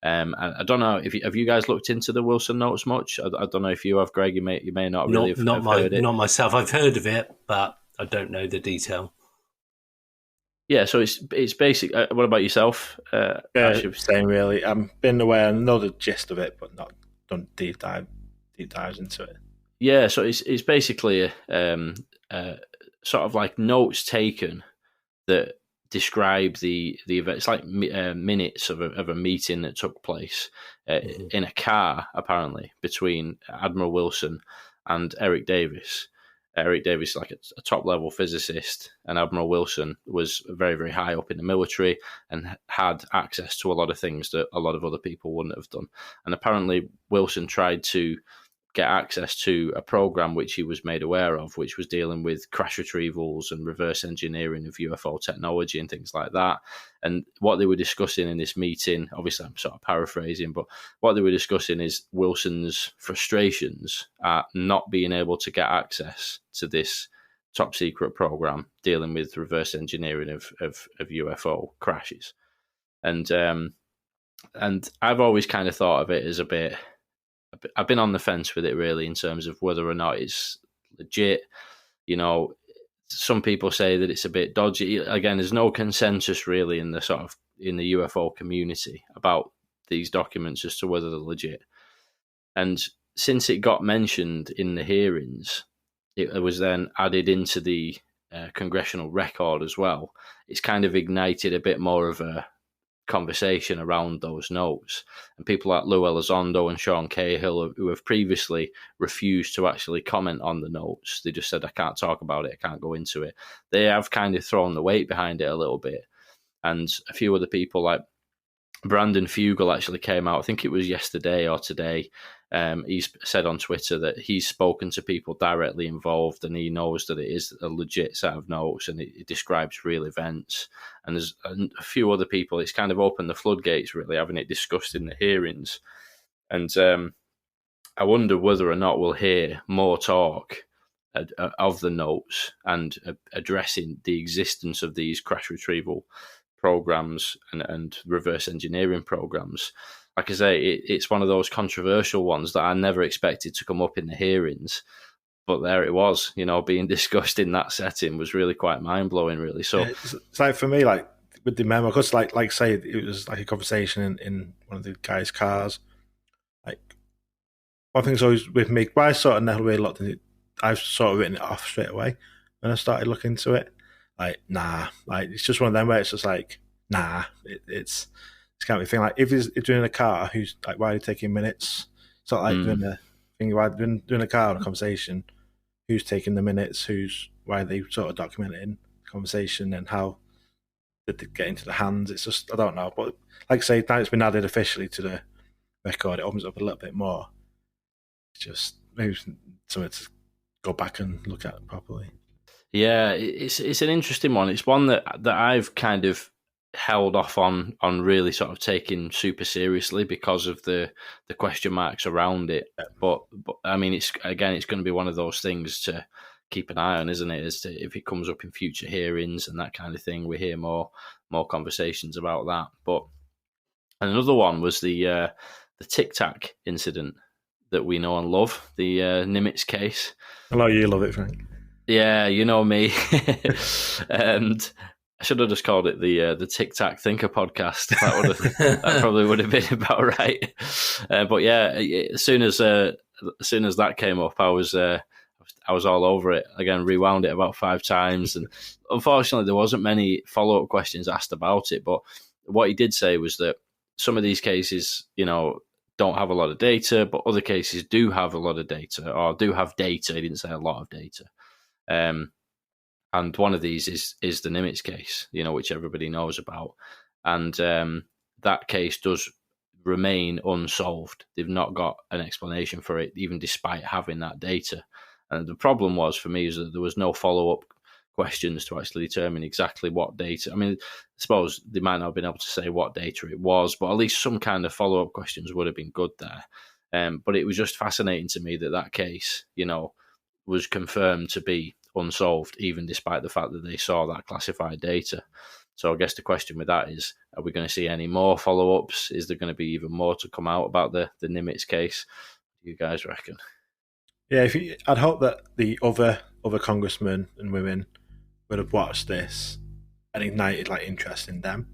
Speaker 2: I don't know if have you guys looked into the Wilson notes much? I don't know if you have, Greg. You may not really have heard it.
Speaker 4: Not myself. I've heard of it, but I don't know the detail.
Speaker 3: Yeah,
Speaker 2: so it's basic. What about yourself?
Speaker 3: Same really. I've been aware, I know the gist of it, but not done deep dives into it.
Speaker 2: Yeah, so it's basically sort of like notes taken that describe the event. It's like minutes of a meeting that took place in a car, apparently, between Admiral Wilson and Eric Davis. Eric Davis, like a top-level physicist, and Admiral Wilson was very, very high up in the military and had access to a lot of things that a lot of other people wouldn't have done. And apparently Wilson tried to get access to a program which he was made aware of, which was dealing with crash retrievals and reverse engineering of UFO technology and things like that. And what they were discussing in this meeting, obviously I'm sort of paraphrasing, but what they were discussing is Wilson's frustrations at not being able to get access to this top secret program dealing with reverse engineering of UFO crashes. And I've always kind of thought of it as I've been on the fence with it, really, in terms of whether or not it's legit. You know, some people say that it's a bit dodgy. Again, there's no consensus really in the UFO community about these documents as to whether they're legit. And since it got mentioned in the hearings, it was then added into the Congressional record as well. It's kind of ignited a bit more of a conversation around those notes, and people like Lou Elizondo and Sean Cahill, who have previously refused to actually comment on the notes, they just said, I can't talk about it, I can't go into it. They have kind of thrown the weight behind it a little bit. And a few other people like Brandon Fugel actually came out, I think it was yesterday or today. He's said on Twitter that he's spoken to people directly involved and he knows that it is a legit set of notes and it describes real events. And there's a few other people. It's kind of opened the floodgates, really, having it discussed in the hearings. And I wonder whether or not we'll hear more talk of the notes and addressing the existence of these crash retrieval programs and reverse engineering programs. Like I say, it's one of those controversial ones that I never expected to come up in the hearings, but there it was, being discussed in that setting was really quite mind-blowing, really. So
Speaker 3: it's like, for me, like with the memo, because like say it was like a conversation in one of the guys' cars. Like, one thing's always with me, but I sort of never really looked at it. I've sort of written it off straight away when I started looking into it. Like, nah, like it's just one of them where it's just like, nah, it's kind of thing. Like, if he's doing a car, who's like, why are you taking minutes? It's not like doing a thing. Why doing a car on a conversation? Who's taking the minutes? Why are they sort of documenting the conversation and how did they get into the hands? It's just, I don't know. But like I say, now it's been added officially to the record, it opens up a little bit more. It's just maybe something to go back and look at properly.
Speaker 2: Yeah, it's an interesting one. It's one that I've kind of held off on really sort of taking super seriously because of the question marks around it. But I mean, it's going to be one of those things to keep an eye on, isn't it? As to if it comes up in future hearings and that kind of thing, we hear more conversations about that. But another one was the Tic Tac incident that we know and love, the Nimitz case.
Speaker 3: I know you love it, Frank.
Speaker 2: Yeah, you know me. And I should have just called it the Tic Tac Thinker Podcast. That probably would have been about right. But yeah, as soon as that came up, I was all over it. Again, rewound it about 5 times, and unfortunately, there wasn't many follow-up questions asked about it. But what he did say was that some of these cases, don't have a lot of data, but other cases do have a lot of data, or do have data. He didn't say a lot of data. And one of these is the Nimitz case, which everybody knows about. And that case does remain unsolved. They've not got an explanation for it, even despite having that data. And the problem was, for me, is that there was no follow-up questions to actually determine exactly what data. I mean, I suppose they might not have been able to say what data it was, but at least some kind of follow-up questions would have been good there. But it was just fascinating to me that case, was confirmed to be unsolved, even despite the fact that they saw that classified data. So I guess the question with that is, are we going to see any more follow-ups? Is there going to be even more to come out about the Nimitz case? What do you guys reckon?
Speaker 3: Yeah, I'd hope that the other congressmen and women would have watched this and ignited interest in them.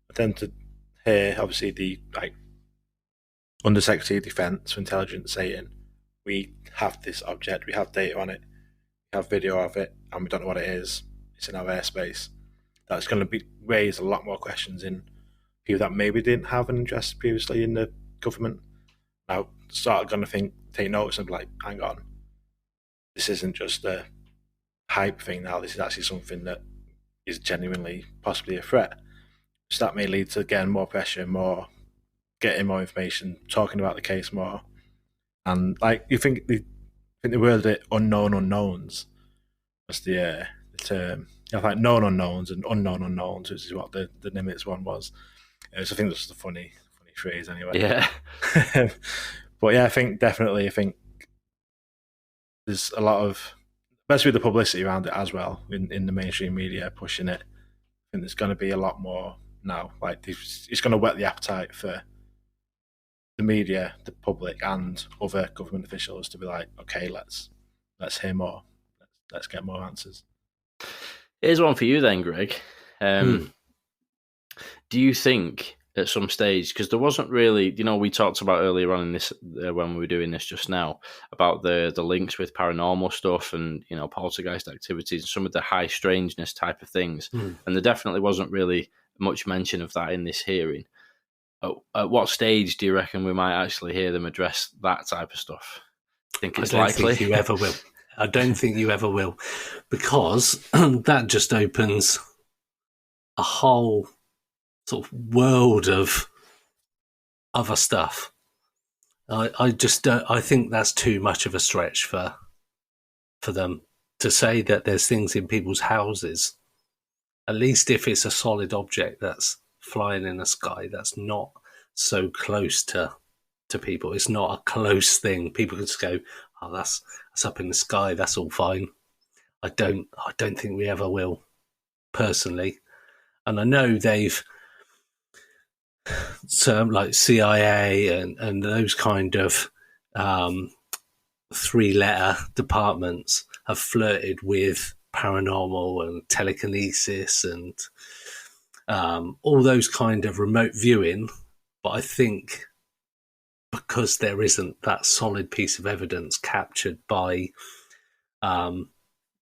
Speaker 3: But then to hear, obviously, the Undersecretary of Defence for Intelligence saying, we have this object, we have data on it, we have video of it, and we don't know what it is. It's in our airspace. That's going to raise a lot more questions in people that maybe didn't have an interest previously in the government. Now, start going to take notice and be like, hang on, this isn't just a hype thing now. This is actually something that is genuinely possibly a threat. So that may lead to, again, more pressure, more getting more information, talking about the case more. And like you think the word it unknown unknowns was the term. You know, like known unknowns and unknown unknowns, which is what the Nimitz one was. So I think that's just a funny phrase anyway.
Speaker 2: Yeah.
Speaker 3: But yeah, I think there's a lot of, especially with the publicity around it as well, in the mainstream media pushing it. I think there's going to be a lot more now. Like it's going to whet the appetite for the media, the public, and other government officials to be like, okay, let's hear more. Let's get more answers.
Speaker 2: Here's one for you then, Greg. Do you think at some stage, because there wasn't really, we talked about earlier on in this, when we were doing this just now, about the links with paranormal stuff and, poltergeist activities and some of the high strangeness type of things. And there definitely wasn't really much mention of that in this hearing. At what stage do you reckon we might actually hear them address that type of stuff? I think it's likely.
Speaker 4: I don't think you ever will. I don't think you ever will, because that just opens a whole sort of world of other stuff. I just don't. I think that's too much of a stretch for them to say that there's things in people's houses. At least if it's a solid object that's flying in the sky, that's not so close to people. It's not a close thing. People can just go, "Oh, that's up in the sky. That's all fine." I don't think we ever will, personally. And I know they've, like CIA and those kind of 3-letter departments have flirted with paranormal and telekinesis and all those kind of remote viewing. But I think because there isn't that solid piece of evidence captured by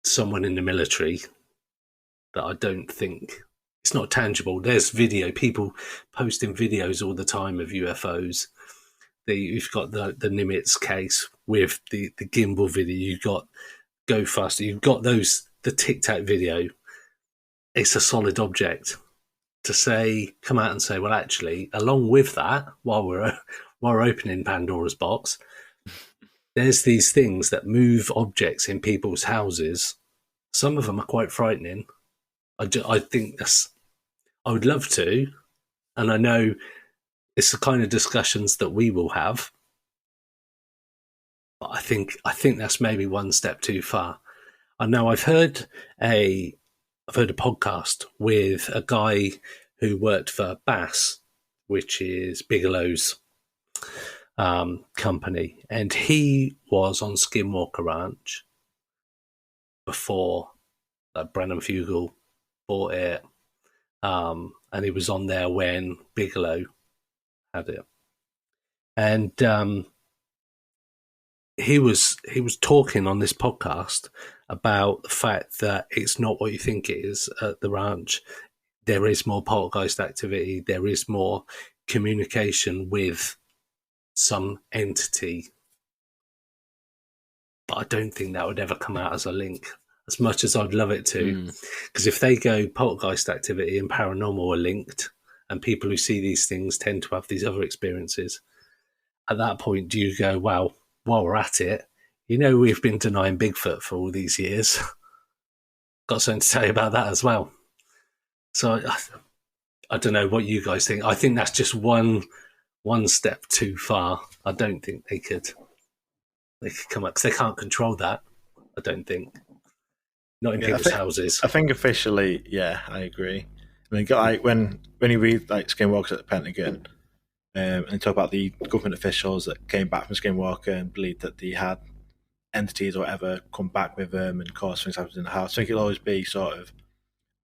Speaker 4: someone in the military, that I don't think, it's not tangible. There's people posting videos all the time of UFOs. You've got the Nimitz case with the gimbal video. You've got Go Faster. You've got the Tic Tac video. It's a solid object. To come out and say, well, actually, along with that, while we're opening Pandora's box, there's these things that move objects in people's houses. Some of them are quite frightening. I think I would love to, and I know it's the kind of discussions that we will have. But I think that's maybe one step too far. I know I've heard a podcast with a guy who worked for Bass, which is Bigelow's company, and he was on Skinwalker Ranch before Brandon Fugel bought it. And he was on there when Bigelow had it. And he was talking on this podcast about the fact that it's not what you think it is at the ranch. There is more poltergeist activity. There is more communication with some entity. But I don't think that would ever come out as a link, as much as I'd love it to. Because if they go poltergeist activity and paranormal are linked, and people who see these things tend to have these other experiences, at that point, do you go, well, while we're at it, we've been denying Bigfoot for all these years. Got something to tell you about that as well. So I don't know what you guys think. I think that's just one step too far. I don't think they could come up, because they can't control that. I don't think. Not in people's houses.
Speaker 3: I think officially, yeah, I agree. I mean, like when you read like Skinwalkers at the Pentagon, and they talk about the government officials that came back from Skinwalker and believed that they had entities or whatever come back with them and cause things happen in the house. I think it'll always be sort of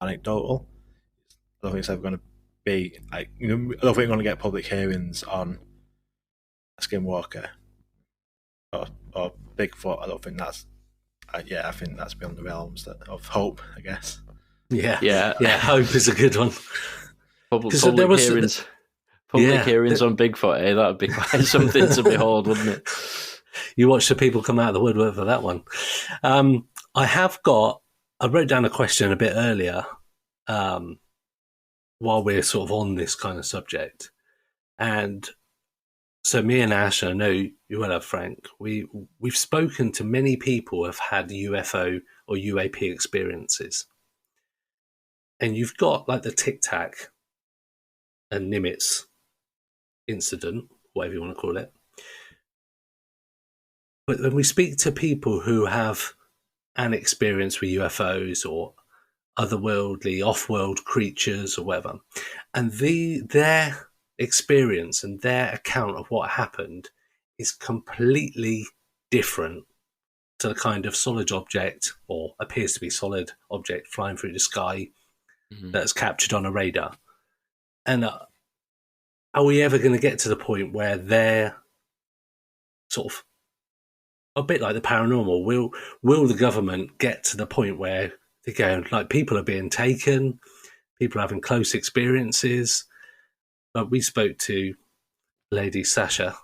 Speaker 3: anecdotal. I don't think it's ever going to be like, I don't think we're going to get public hearings on Skinwalker or Bigfoot. I don't think that's. I think that's beyond the realms of hope, I guess.
Speaker 4: Yeah. Hope is a good one.
Speaker 2: Public hearings on Bigfoot, eh? That would be quite something to behold, wouldn't it?
Speaker 4: You watch the people come out of the woodwork for that one. I wrote down a question a bit earlier while we're sort of on this kind of subject. And so me and Ash, I know you will have, Frank, we've spoken to many people who have had UFO or UAP experiences. And you've got like the Tic Tac and Nimitz incident, whatever you want to call it. But when we speak to people who have an experience with UFOs or otherworldly, off-world creatures or whatever, and their experience and their account of what happened is completely different to the kind of solid object, or appears to be solid object, flying through the sky that's captured on a radar. And are we ever going to get to the point where they're sort of a bit like the paranormal? Will the government get to the point where they go, like, people are being taken, people are having close experiences? But we spoke to Lady Sasha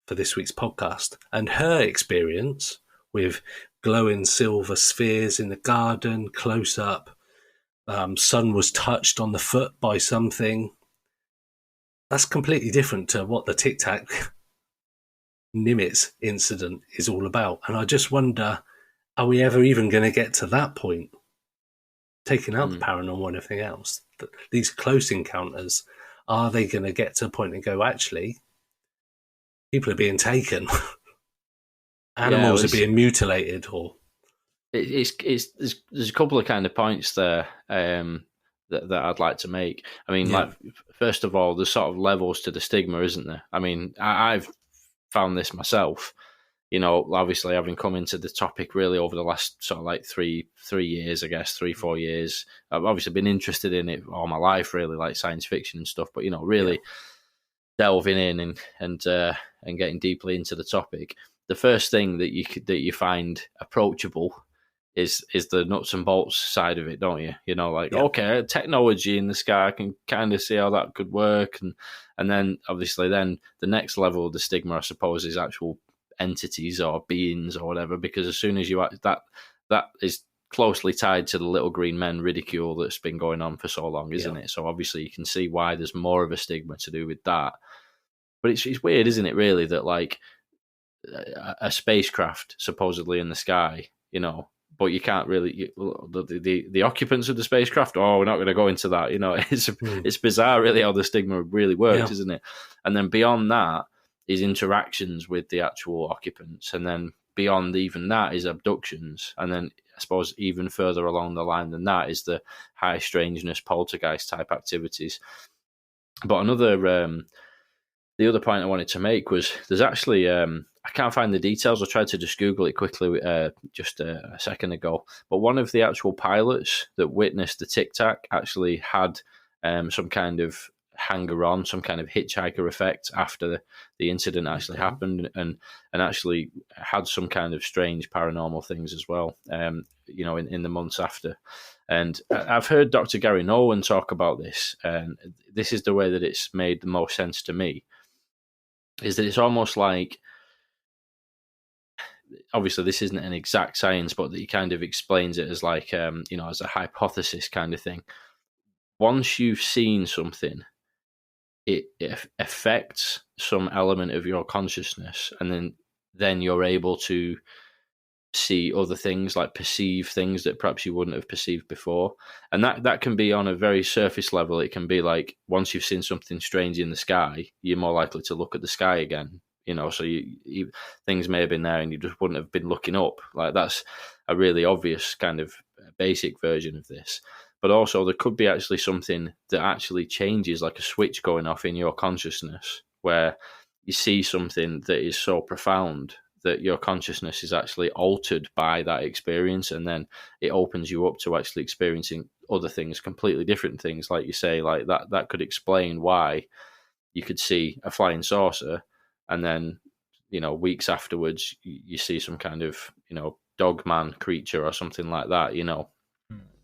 Speaker 4: for this week's podcast, and her experience with glowing silver spheres in the garden, close up, son was touched on the foot by something. That's completely different to what the Tic Tac Nimitz incident is all about. And I just wonder, are we ever even going to get to that point? Taking out the paranormal and everything else, these close encounters, are they going to get to a point and go, actually, people are being taken, animals are being mutilated, or
Speaker 2: there's a couple of kind of points there that I'd like to make. I mean, like, first of all, there's sort of levels to the stigma, isn't there? I mean, I've found this myself. You know, obviously, having come into the topic really over the last sort of like 3 years, I guess, 4 years. I've obviously been interested in it all my life, really, like science fiction and stuff. But, you know, really delving in and getting deeply into the topic, the first thing that you find approachable is the nuts and bolts side of it, don't you? You know, like, okay, technology in the sky, I can kind of see how that could work. And then, obviously, then the next level of the stigma, I suppose, is actual entities or beings or whatever, because as soon as you that is closely tied to the little green men ridicule that's been going on for so long, isn't it? So obviously you can see why there's more of a stigma to do with that. But it's weird, isn't it, really, that like a spacecraft supposedly in the sky, you know, but you can't really the occupants of the spacecraft. Oh, we're not going to go into that. You know, it's bizarre, really, how the stigma really works, isn't it? And then beyond that is interactions with the actual occupants, and then beyond even that is abductions, and then I suppose even further along the line than that is the high strangeness, poltergeist type activities. But the other point I wanted to make was there's actually I can't find the details. I tried to just Google it quickly just a second ago, but one of the actual pilots that witnessed the Tic Tac actually had some kind of hanger-on, some kind of hitchhiker effect after the incident actually happened, and actually had some kind of strange paranormal things as well, you know, in the months after. And I've heard Dr. Gary Nolan talk about this, and this is the way that it's made the most sense to me, is that it's almost like, obviously this isn't an exact science, but that he kind of explains it as like, you know, as a hypothesis kind of thing. Once you've seen something, it affects some element of your consciousness, and then you're able to see other things, like perceive things that perhaps you wouldn't have perceived before. And that can be on a very surface level. It can be like, once you've seen something strange in the sky, you're more likely to look at the sky again, you know, so you things may have been there and you just wouldn't have been looking up. Like, that's a really obvious kind of basic version of this. But also there could be actually something that actually changes, like a switch going off in your consciousness, where you see something that is so profound that your consciousness is actually altered by that experience, and then it opens you up to actually experiencing other things, completely different things. Like you say, like that could explain why you could see a flying saucer, and then, you know, weeks afterwards you see some kind of, you know, dogman creature or something like that, you know.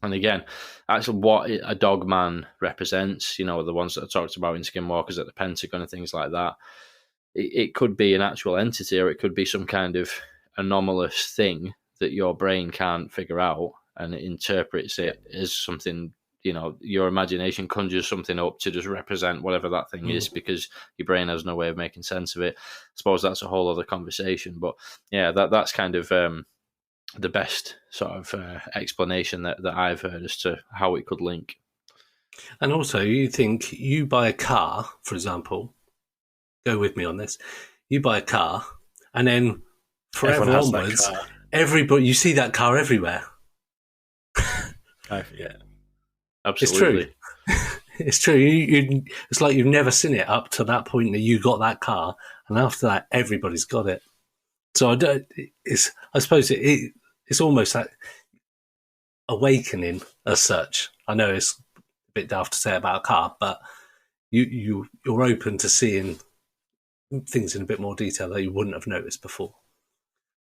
Speaker 2: And again, actually what a dogman represents, you know, the ones that I talked about in Skinwalkers at the Pentagon and things like that, it could be an actual entity, or it could be some kind of anomalous thing that your brain can't figure out, and it interprets it as something, your imagination conjures something up to just represent whatever that thing is, because your brain has no way of making sense of it. I suppose that's a whole other conversation, but yeah, that's kind of the best sort of explanation that I've heard as to how it could link.
Speaker 4: And also, you think you buy a car, for example, go with me on this, you buy a car, and then forever onwards, everybody, you see that car everywhere.
Speaker 3: Yeah.
Speaker 2: Absolutely.
Speaker 4: It's true. It's true. It's like you've never seen it up to that point that you got that car, and after that, everybody's got it. So I suppose it's almost that awakening as such. I know it's a bit daft to say about a car, but you're open to seeing things in a bit more detail that you wouldn't have noticed before.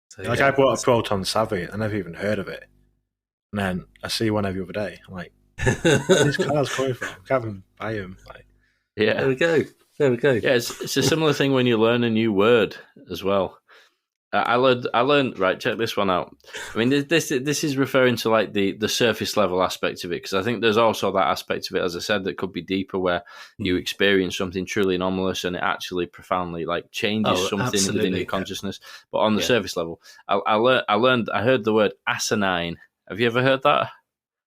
Speaker 4: So,
Speaker 3: I bought a Proton Savvy. I never even heard of it, and then I see one every other day. I'm like, where these cars coming from? I can't even buy them.
Speaker 2: Yeah,
Speaker 4: there we go.
Speaker 2: Yeah, it's a similar thing when you learn a new word as well. I learned. Right, check this one out. I mean, this is referring to like the surface level aspect of it, because I think there's also that aspect of it, as I said, that could be deeper, where you experience something truly anomalous and it actually profoundly like changes something within your consciousness. But on the surface level, I heard the word asinine. Have you ever heard that?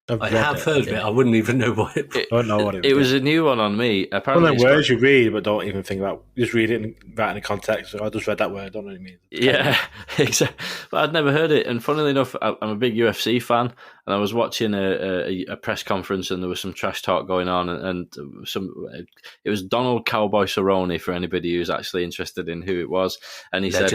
Speaker 4: I have heard of it. I wouldn't even know what it was.
Speaker 3: I don't know what
Speaker 2: it was. A new one on me. Apparently,
Speaker 3: one of the words you read but don't even think about. You just read it right in the context. So I just read that word. I don't know what it means.
Speaker 2: Yeah, exactly. But I'd never heard it. And funnily enough, I'm a big UFC fan, and I was watching a press conference, and there was some trash talk going on, and it was Donald Cowboy Cerrone, for anybody who's actually interested in who it was, and he said,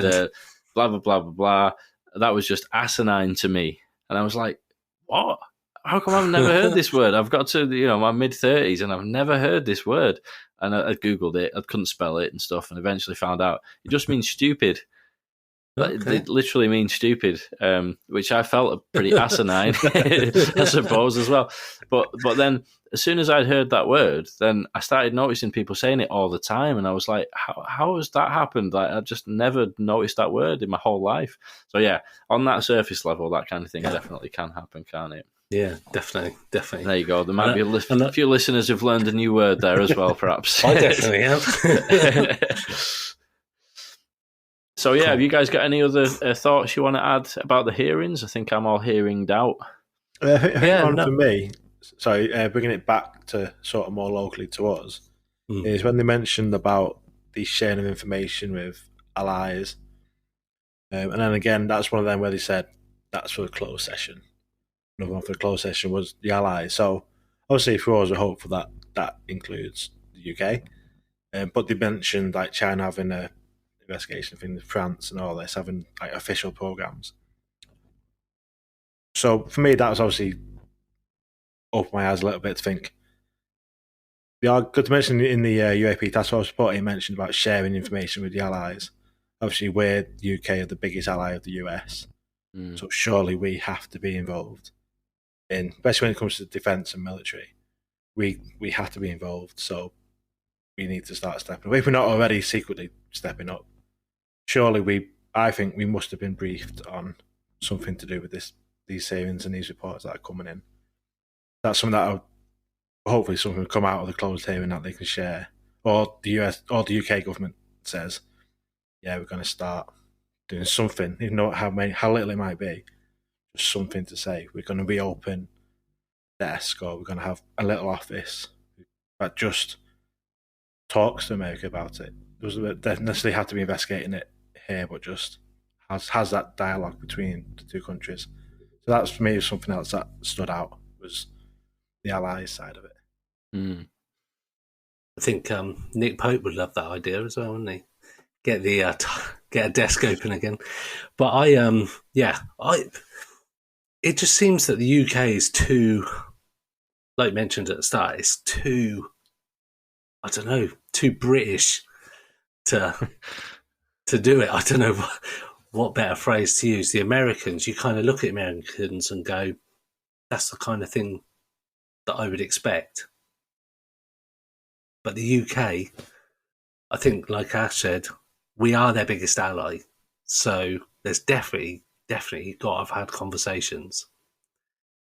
Speaker 2: blah blah blah blah blah. That was just asinine to me, and I was like, what? How come I've never heard this word? I've got to, my mid-30s and I've never heard this word. And I Googled it. I couldn't spell it and stuff, and eventually found out it just means stupid. Okay. It literally means stupid, which I felt pretty asinine, I suppose, as well. But then as soon as I'd heard that word, then I started noticing people saying it all the time. And I was like, how has that happened? Like, I just never noticed that word in my whole life. So yeah, on that surface level, that kind of thing definitely can happen, can't it?
Speaker 4: Yeah, definitely.
Speaker 2: There you go. There might be a few listeners who've learned a new word there as well, perhaps.
Speaker 4: I definitely have.
Speaker 2: So, yeah, cool. Have you guys got any other thoughts you want to add about the hearings? I think I'm all hearinged out.
Speaker 3: For me, bringing it back to sort of more locally to us, is when they mentioned about the sharing of information with allies. And then again, that's one of them where they said that's for a closed session. Another one for the closed session was the allies. So obviously for us, we're hopeful that includes the UK. But they mentioned like China having a investigation thing with France and all this, having like official programs. So for me, that was obviously opened my eyes a little bit to think. They are good to mention in the UAP task force report. He mentioned about sharing information with the allies. Obviously, we're the UK are the biggest ally of the US, so surely we have to be involved. Especially when it comes to defence and military, we have to be involved. So we need to start stepping up. If we're not already secretly stepping up, surely I think we must have been briefed on something to do with these hearings and these reports that are coming in. That's something that hopefully something will come out of the closed hearing that they can share, or the US or the UK government says, yeah, we're going to start doing something, even though how little it might be. Just something to say. We're going to reopen desk, or we're going to have a little office that just talks to America about it. Doesn't necessarily have to be investigating it here, but just has that dialogue between the two countries. So that's for me something else that stood out, was the allies side of it.
Speaker 4: I think Nick Pope would love that idea as well, wouldn't he? Get a desk open again. But it just seems that the UK is too, like mentioned at the start, it's too, I don't know, too British to do it. I don't know what better phrase to use. The Americans, you kind of look at Americans and go, that's the kind of thing that I would expect. But the UK, I think, like Ash said, we are their biggest ally. So there's definitely definitely got to have had conversations.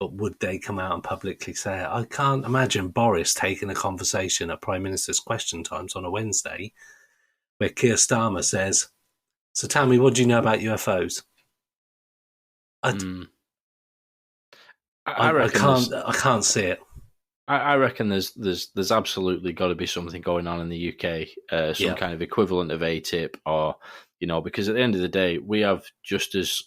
Speaker 4: But would they come out and publicly say it? I can't imagine Boris taking a conversation at Prime Minister's Question Times on a Wednesday where Keir Starmer says, "So tell me, what do you know about UFOs?" I can't see it.
Speaker 2: I reckon there's absolutely got to be something going on in the UK, some kind of equivalent of ATIP, or because at the end of the day, we have just as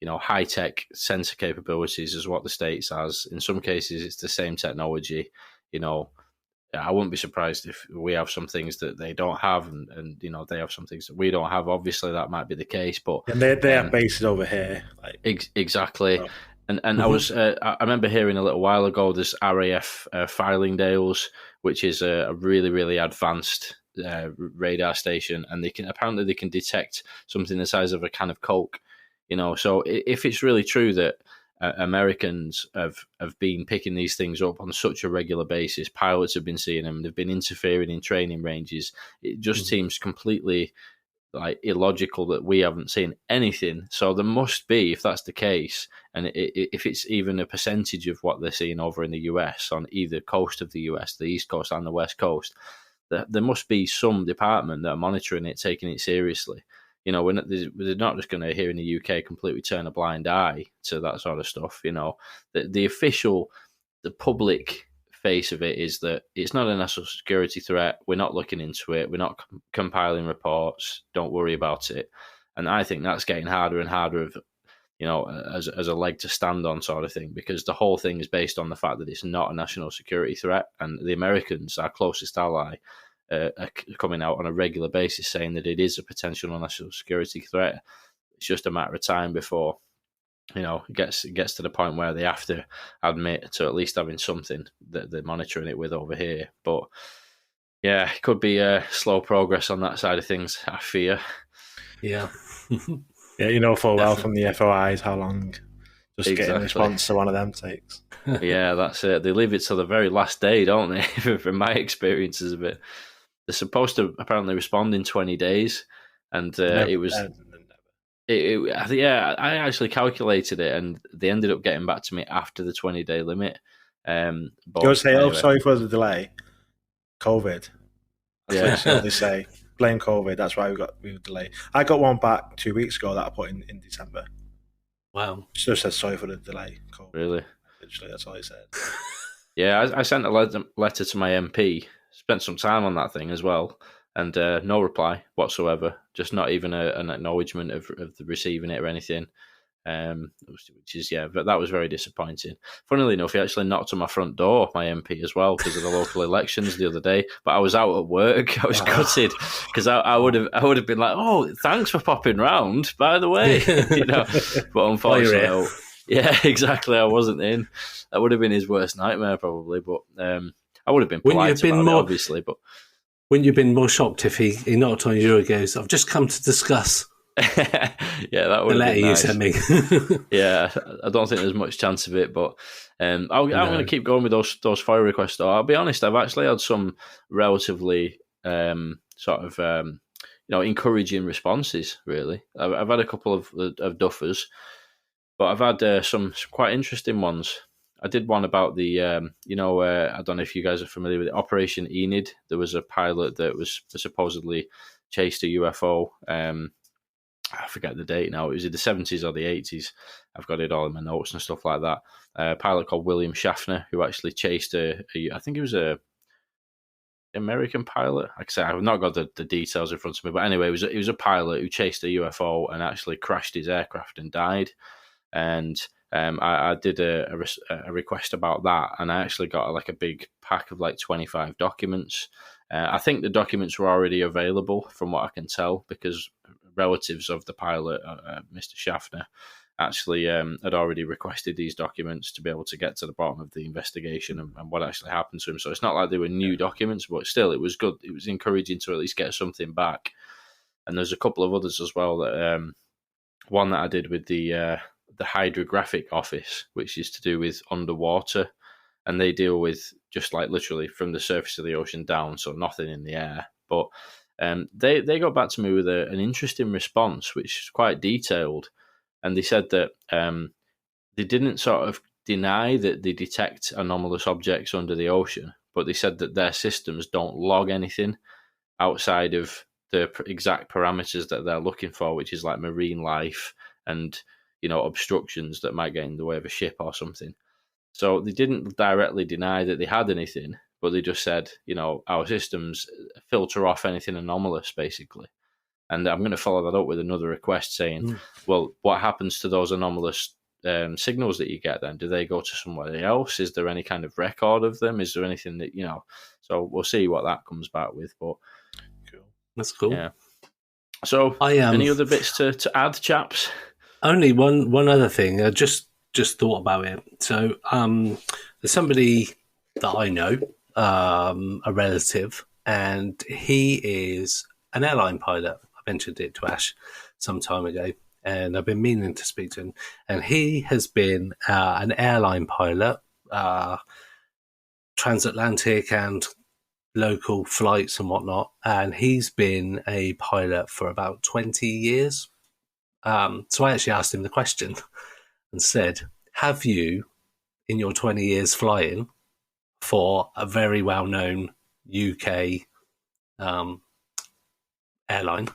Speaker 2: high tech sensor capabilities as what the States has. In some cases, it's the same technology. I wouldn't be surprised if we have some things that they don't have, and they have some things that we don't have. Obviously, that might be the case, but
Speaker 3: and they have bases over here,
Speaker 2: exactly. Oh. And I remember hearing a little while ago there's RAF Fylingdales, which is a really, really advanced radar station, and they can detect something the size of a can of Coke. So if it's really true that Americans have been picking these things up on such a regular basis, pilots have been seeing them, they've been interfering in training ranges, it just seems completely illogical that we haven't seen anything. So there must be, if that's the case, and if it's even a percentage of what they're seeing over in the US on either coast of the US, the East Coast and the West Coast, there must be some department that are monitoring it, taking it seriously. They're not just going to, here in the UK, completely turn a blind eye to that sort of stuff. The official, the public face of it is that it's not a national security threat. We're not looking into it. We're not compiling reports. Don't worry about it. And I think that's getting harder and harder as a leg to stand on, sort of thing, because the whole thing is based on the fact that it's not a national security threat, and the Americans, our closest ally, are coming out on a regular basis saying that it is a potential national security threat. It's just a matter of time before it gets to the point where they have to admit to at least having something that they're monitoring it with over here. But yeah, it could be slow progress on that side of things, I fear.
Speaker 4: Yeah.
Speaker 3: Yeah, full well from the FOIs how long just getting a response to one of them takes.
Speaker 2: Yeah, that's it. They leave it till the very last day, don't they? From my experiences of it. They're supposed to apparently respond in 20 days, and it was... I actually calculated it, and they ended up getting back to me after the 20-day limit.
Speaker 3: Go say, anyway. Sorry for the delay. COVID. That's what they say. Blame COVID. That's why we were delayed. I got one back 2 weeks ago that I put in December.
Speaker 4: Wow.
Speaker 3: Just said sorry for the delay. COVID.
Speaker 2: Really?
Speaker 3: Literally, that's all he said.
Speaker 2: Yeah, I sent a letter to my MP. Spent some time on that thing as well. And no reply whatsoever, just not even an acknowledgement of the receiving it or anything, which is, but that was very disappointing. Funnily enough, he actually knocked on my front door, my MP as well, because of the local elections the other day, but I was out at work. I was gutted, because I would have been like, oh, thanks for popping round, by the way, but unfortunately, yeah, exactly, I wasn't in. That would have been his worst nightmare probably, but I would have been polite about it, obviously, but...
Speaker 4: Wouldn't you have been more shocked if he knocked on your door and goes, I've just come to discuss
Speaker 2: that would
Speaker 4: the letter
Speaker 2: nice.
Speaker 4: you sent me?
Speaker 2: Yeah, I don't think there's much chance of it, but I'm going to keep going with those FOIA requests, though. I'll be honest, I've actually had some relatively encouraging responses, really. I've had a couple of duffers, but I've had some quite interesting ones. I did one about the, I don't know if you guys are familiar with it, Operation Enid. There was a pilot that was supposedly chased a UFO. I forget the date now. It was in the 70s or the 80s. I've got it all in my notes and stuff like that. A pilot called William Schaffner, who actually chased I think it was a American pilot. Like I said, I've not got the details in front of me. But anyway, it was a pilot who chased a UFO and actually crashed his aircraft and died. And... I did a request about that, and I actually got a big pack of 25 documents. I think the documents were already available from what I can tell, because relatives of the pilot, Mr. Schaffner, actually had already requested these documents to be able to get to the bottom of the investigation and what actually happened to him. So it's not like they were new documents, but still it was good. It was encouraging to at least get something back. And there's a couple of others as well. That one that I did with the Hydrographic Office, which is to do with underwater, and they deal with just literally from the surface of the ocean down, so nothing in the air. But They got back to me with an interesting response, which is quite detailed, and they said that they didn't sort of deny that they detect anomalous objects under the ocean, but they said that their systems don't log anything outside of the exact parameters that they're looking for, which is like marine life and obstructions that might get in the way of a ship or something. So they didn't directly deny that they had anything, but they just said, our systems filter off anything anomalous, basically. And I'm going to follow that up with another request saying, well, what happens to those anomalous signals that you get then? Do they go to somebody else? Is there any kind of record of them? Is there anything that, so we'll see what that comes back with. But
Speaker 3: cool.
Speaker 4: That's cool.
Speaker 2: Yeah. So any other bits to add, chaps?
Speaker 4: Only one other thing. I just thought about it. So there's somebody that I know, a relative, and he is an airline pilot. I mentioned it to Ash some time ago, and I've been meaning to speak to him. And he has been an airline pilot, transatlantic and local flights and whatnot. And he's been a pilot for about 20 years. So I actually asked him the question and said, have you, in your 20 years flying for a very well-known UK airline,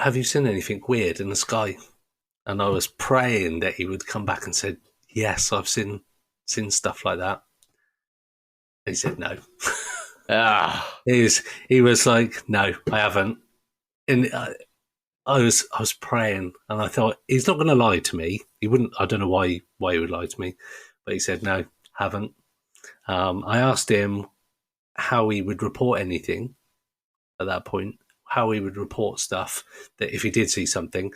Speaker 4: have you seen anything weird in the sky? And I was praying that he would come back and said, yes, I've seen stuff like that. And he said no. He was like, no, I haven't. And I was praying, and I thought, he's not going to lie to me. He wouldn't. I don't know why he would lie to me, but he said no, haven't. I asked him how he would report anything at that point, how he would report stuff that if he did see something,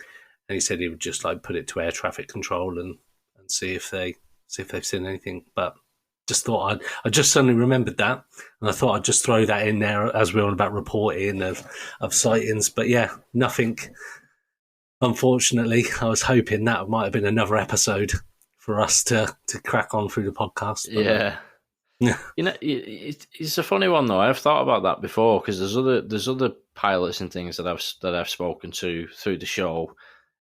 Speaker 4: and he said he would just like put it to air traffic control and see if they've seen anything. But just thought I just suddenly remembered that, and I thought I'd just throw that in there as we're on about reporting of sightings. But yeah, nothing. Unfortunately, I was hoping that might have been another episode for us to crack on through the podcast. But,
Speaker 2: yeah. It's a funny one though. I've thought about that before because there's other pilots and things that I've spoken to through the show,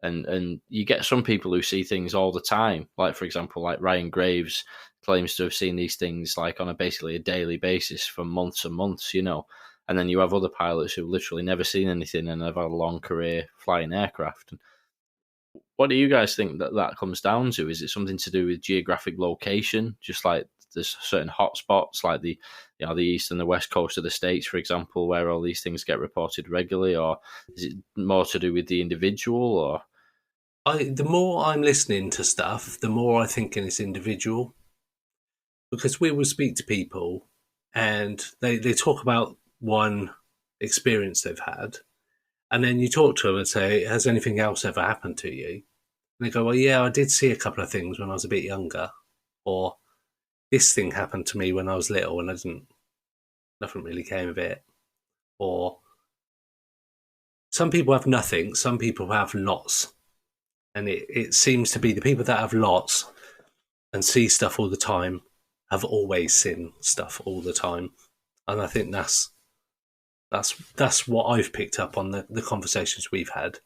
Speaker 2: and you get some people who see things all the time. Like for example, like Ryan Graves claims to have seen these things like on basically a daily basis for months and months, and then you have other pilots who've literally never seen anything and have had a long career flying aircraft. What do you guys think that comes down to? Is it something to do with geographic location, just like there's certain hotspots like the east and the west coast of the States, for example, where all these things get reported regularly, or is it more to do with the individual? Or
Speaker 4: the more I'm listening to stuff, the more I think it's individual. Because we will speak to people and they talk about one experience they've had, and then you talk to them and say, has anything else ever happened to you? And they go, well, yeah, I did see a couple of things when I was a bit younger, or this thing happened to me when I was little and nothing really came of it. Or some people have nothing, some people have lots. And it seems to be the people that have lots and see stuff all the time have always seen stuff all the time. And I think that's what I've picked up on the conversations we've had.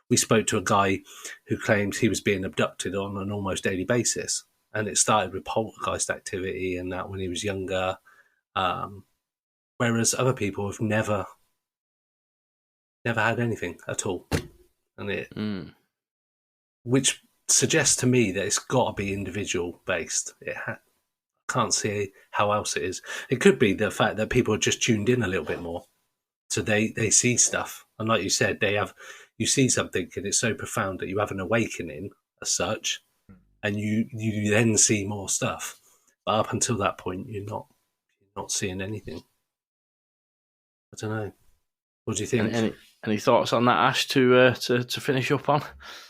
Speaker 4: We spoke to a guy who claimed he was being abducted on an almost daily basis. And it started with poltergeist activity and that when he was younger. Whereas other people have never had anything at all. And which suggests to me that it's got to be individual based. Can't see how else it is. It could be the fact that people are just tuned in a little bit more, so they see stuff, and like you said, you see something and it's so profound that you have an awakening as such, and you then see more stuff. But up until that point, you're not seeing anything. I don't know. What do you think?
Speaker 2: Any thoughts on that, Ash? To finish up on?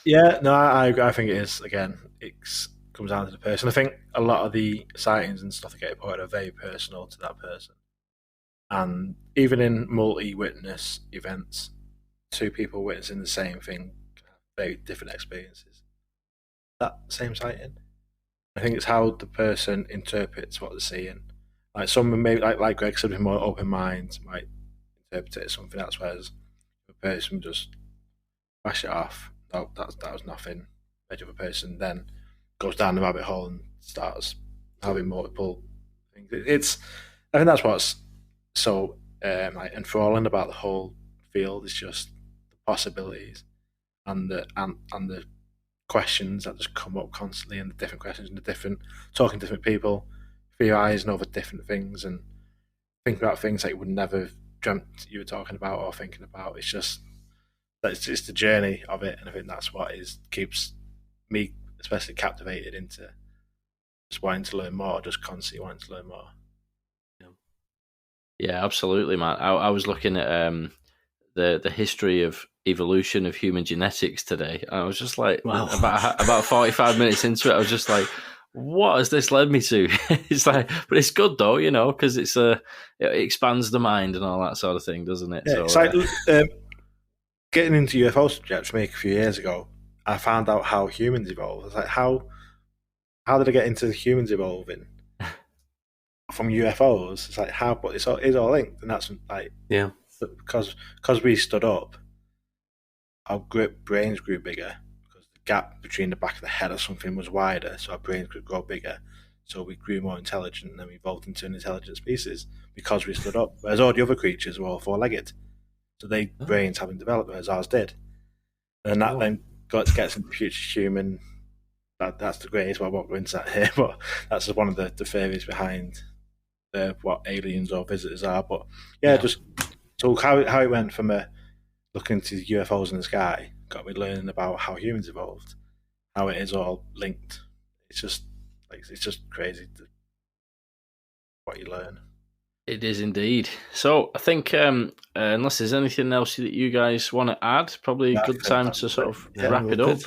Speaker 3: Yeah, no, I think it is. Again, it comes down to the person. I think a lot of the sightings and stuff that get reported are very personal to that person. And even in multi-witness events, two people witnessing the same thing have very different experiences. That same sighting. I think it's how the person interprets what they're seeing Like someone maybe like Greg said, with more open mind might interpret it as something else, whereas a person just flash it off. No, that was nothing. The other person then goes down the rabbit hole and starts having multiple things. I think that's what's so like enthralling about the whole field is just the possibilities and the questions that just come up constantly, and the different questions and the different talking to different people, theorizing over different things and thinking about things that you would never have dreamt you were talking about or thinking about. It's the journey of it, and I think that's what keeps me especially captivated into just wanting to learn more, just constantly wanting to learn more.
Speaker 2: Yeah, absolutely, man. I was looking at the history of evolution of human genetics today. I was just like,
Speaker 4: wow.
Speaker 2: about 45 minutes into it, I was just like, what has this led me to? It's like, but it's good though, because it expands the mind and all that sort of thing, doesn't it?
Speaker 3: Yeah,
Speaker 2: so,
Speaker 3: it's like getting into UFO subjects for me a few years ago. I found out how humans evolved. I was like, how did I get into humans evolving from UFOs? It's like how, but it's all linked, and that's like because we stood up, our brains grew bigger because the gap between the back of the head or something was wider, so our brains could grow bigger. So we grew more intelligent, and then we evolved into an intelligent species because we stood up. Whereas all the other creatures were all four-legged, so their brains haven't developed, whereas ours did. And that then gets into future human. That's the greatest. Well, I won't go into that here, but that's just one of the theories behind what aliens or visitors are. But just so how it went from looking to UFOs in the sky got me learning about how humans evolved, how it is all linked. It's just crazy what you learn.
Speaker 2: It is indeed. So I think unless there's anything else that you guys want to add, probably a good time to sort of wrap it up.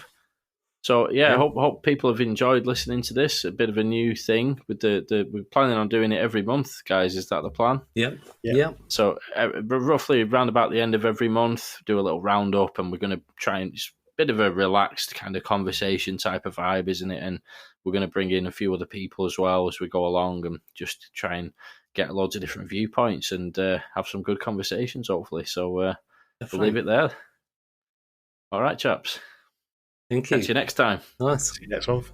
Speaker 2: So I hope people have enjoyed listening to this. A bit of a new thing with we're planning on doing it every month, guys. Is that the plan?
Speaker 4: Yeah.
Speaker 2: So roughly around about the end of every month, do a little roundup, and we're going to try and just a bit of a relaxed kind of conversation type of vibe, isn't it? And we're going to bring in a few other people as well as we go along, and just try and get loads of different viewpoints and have some good conversations, hopefully. So we'll leave it there. All right, chaps.
Speaker 4: Thank you.
Speaker 2: Catch you next time.
Speaker 4: Nice.
Speaker 3: See you next month.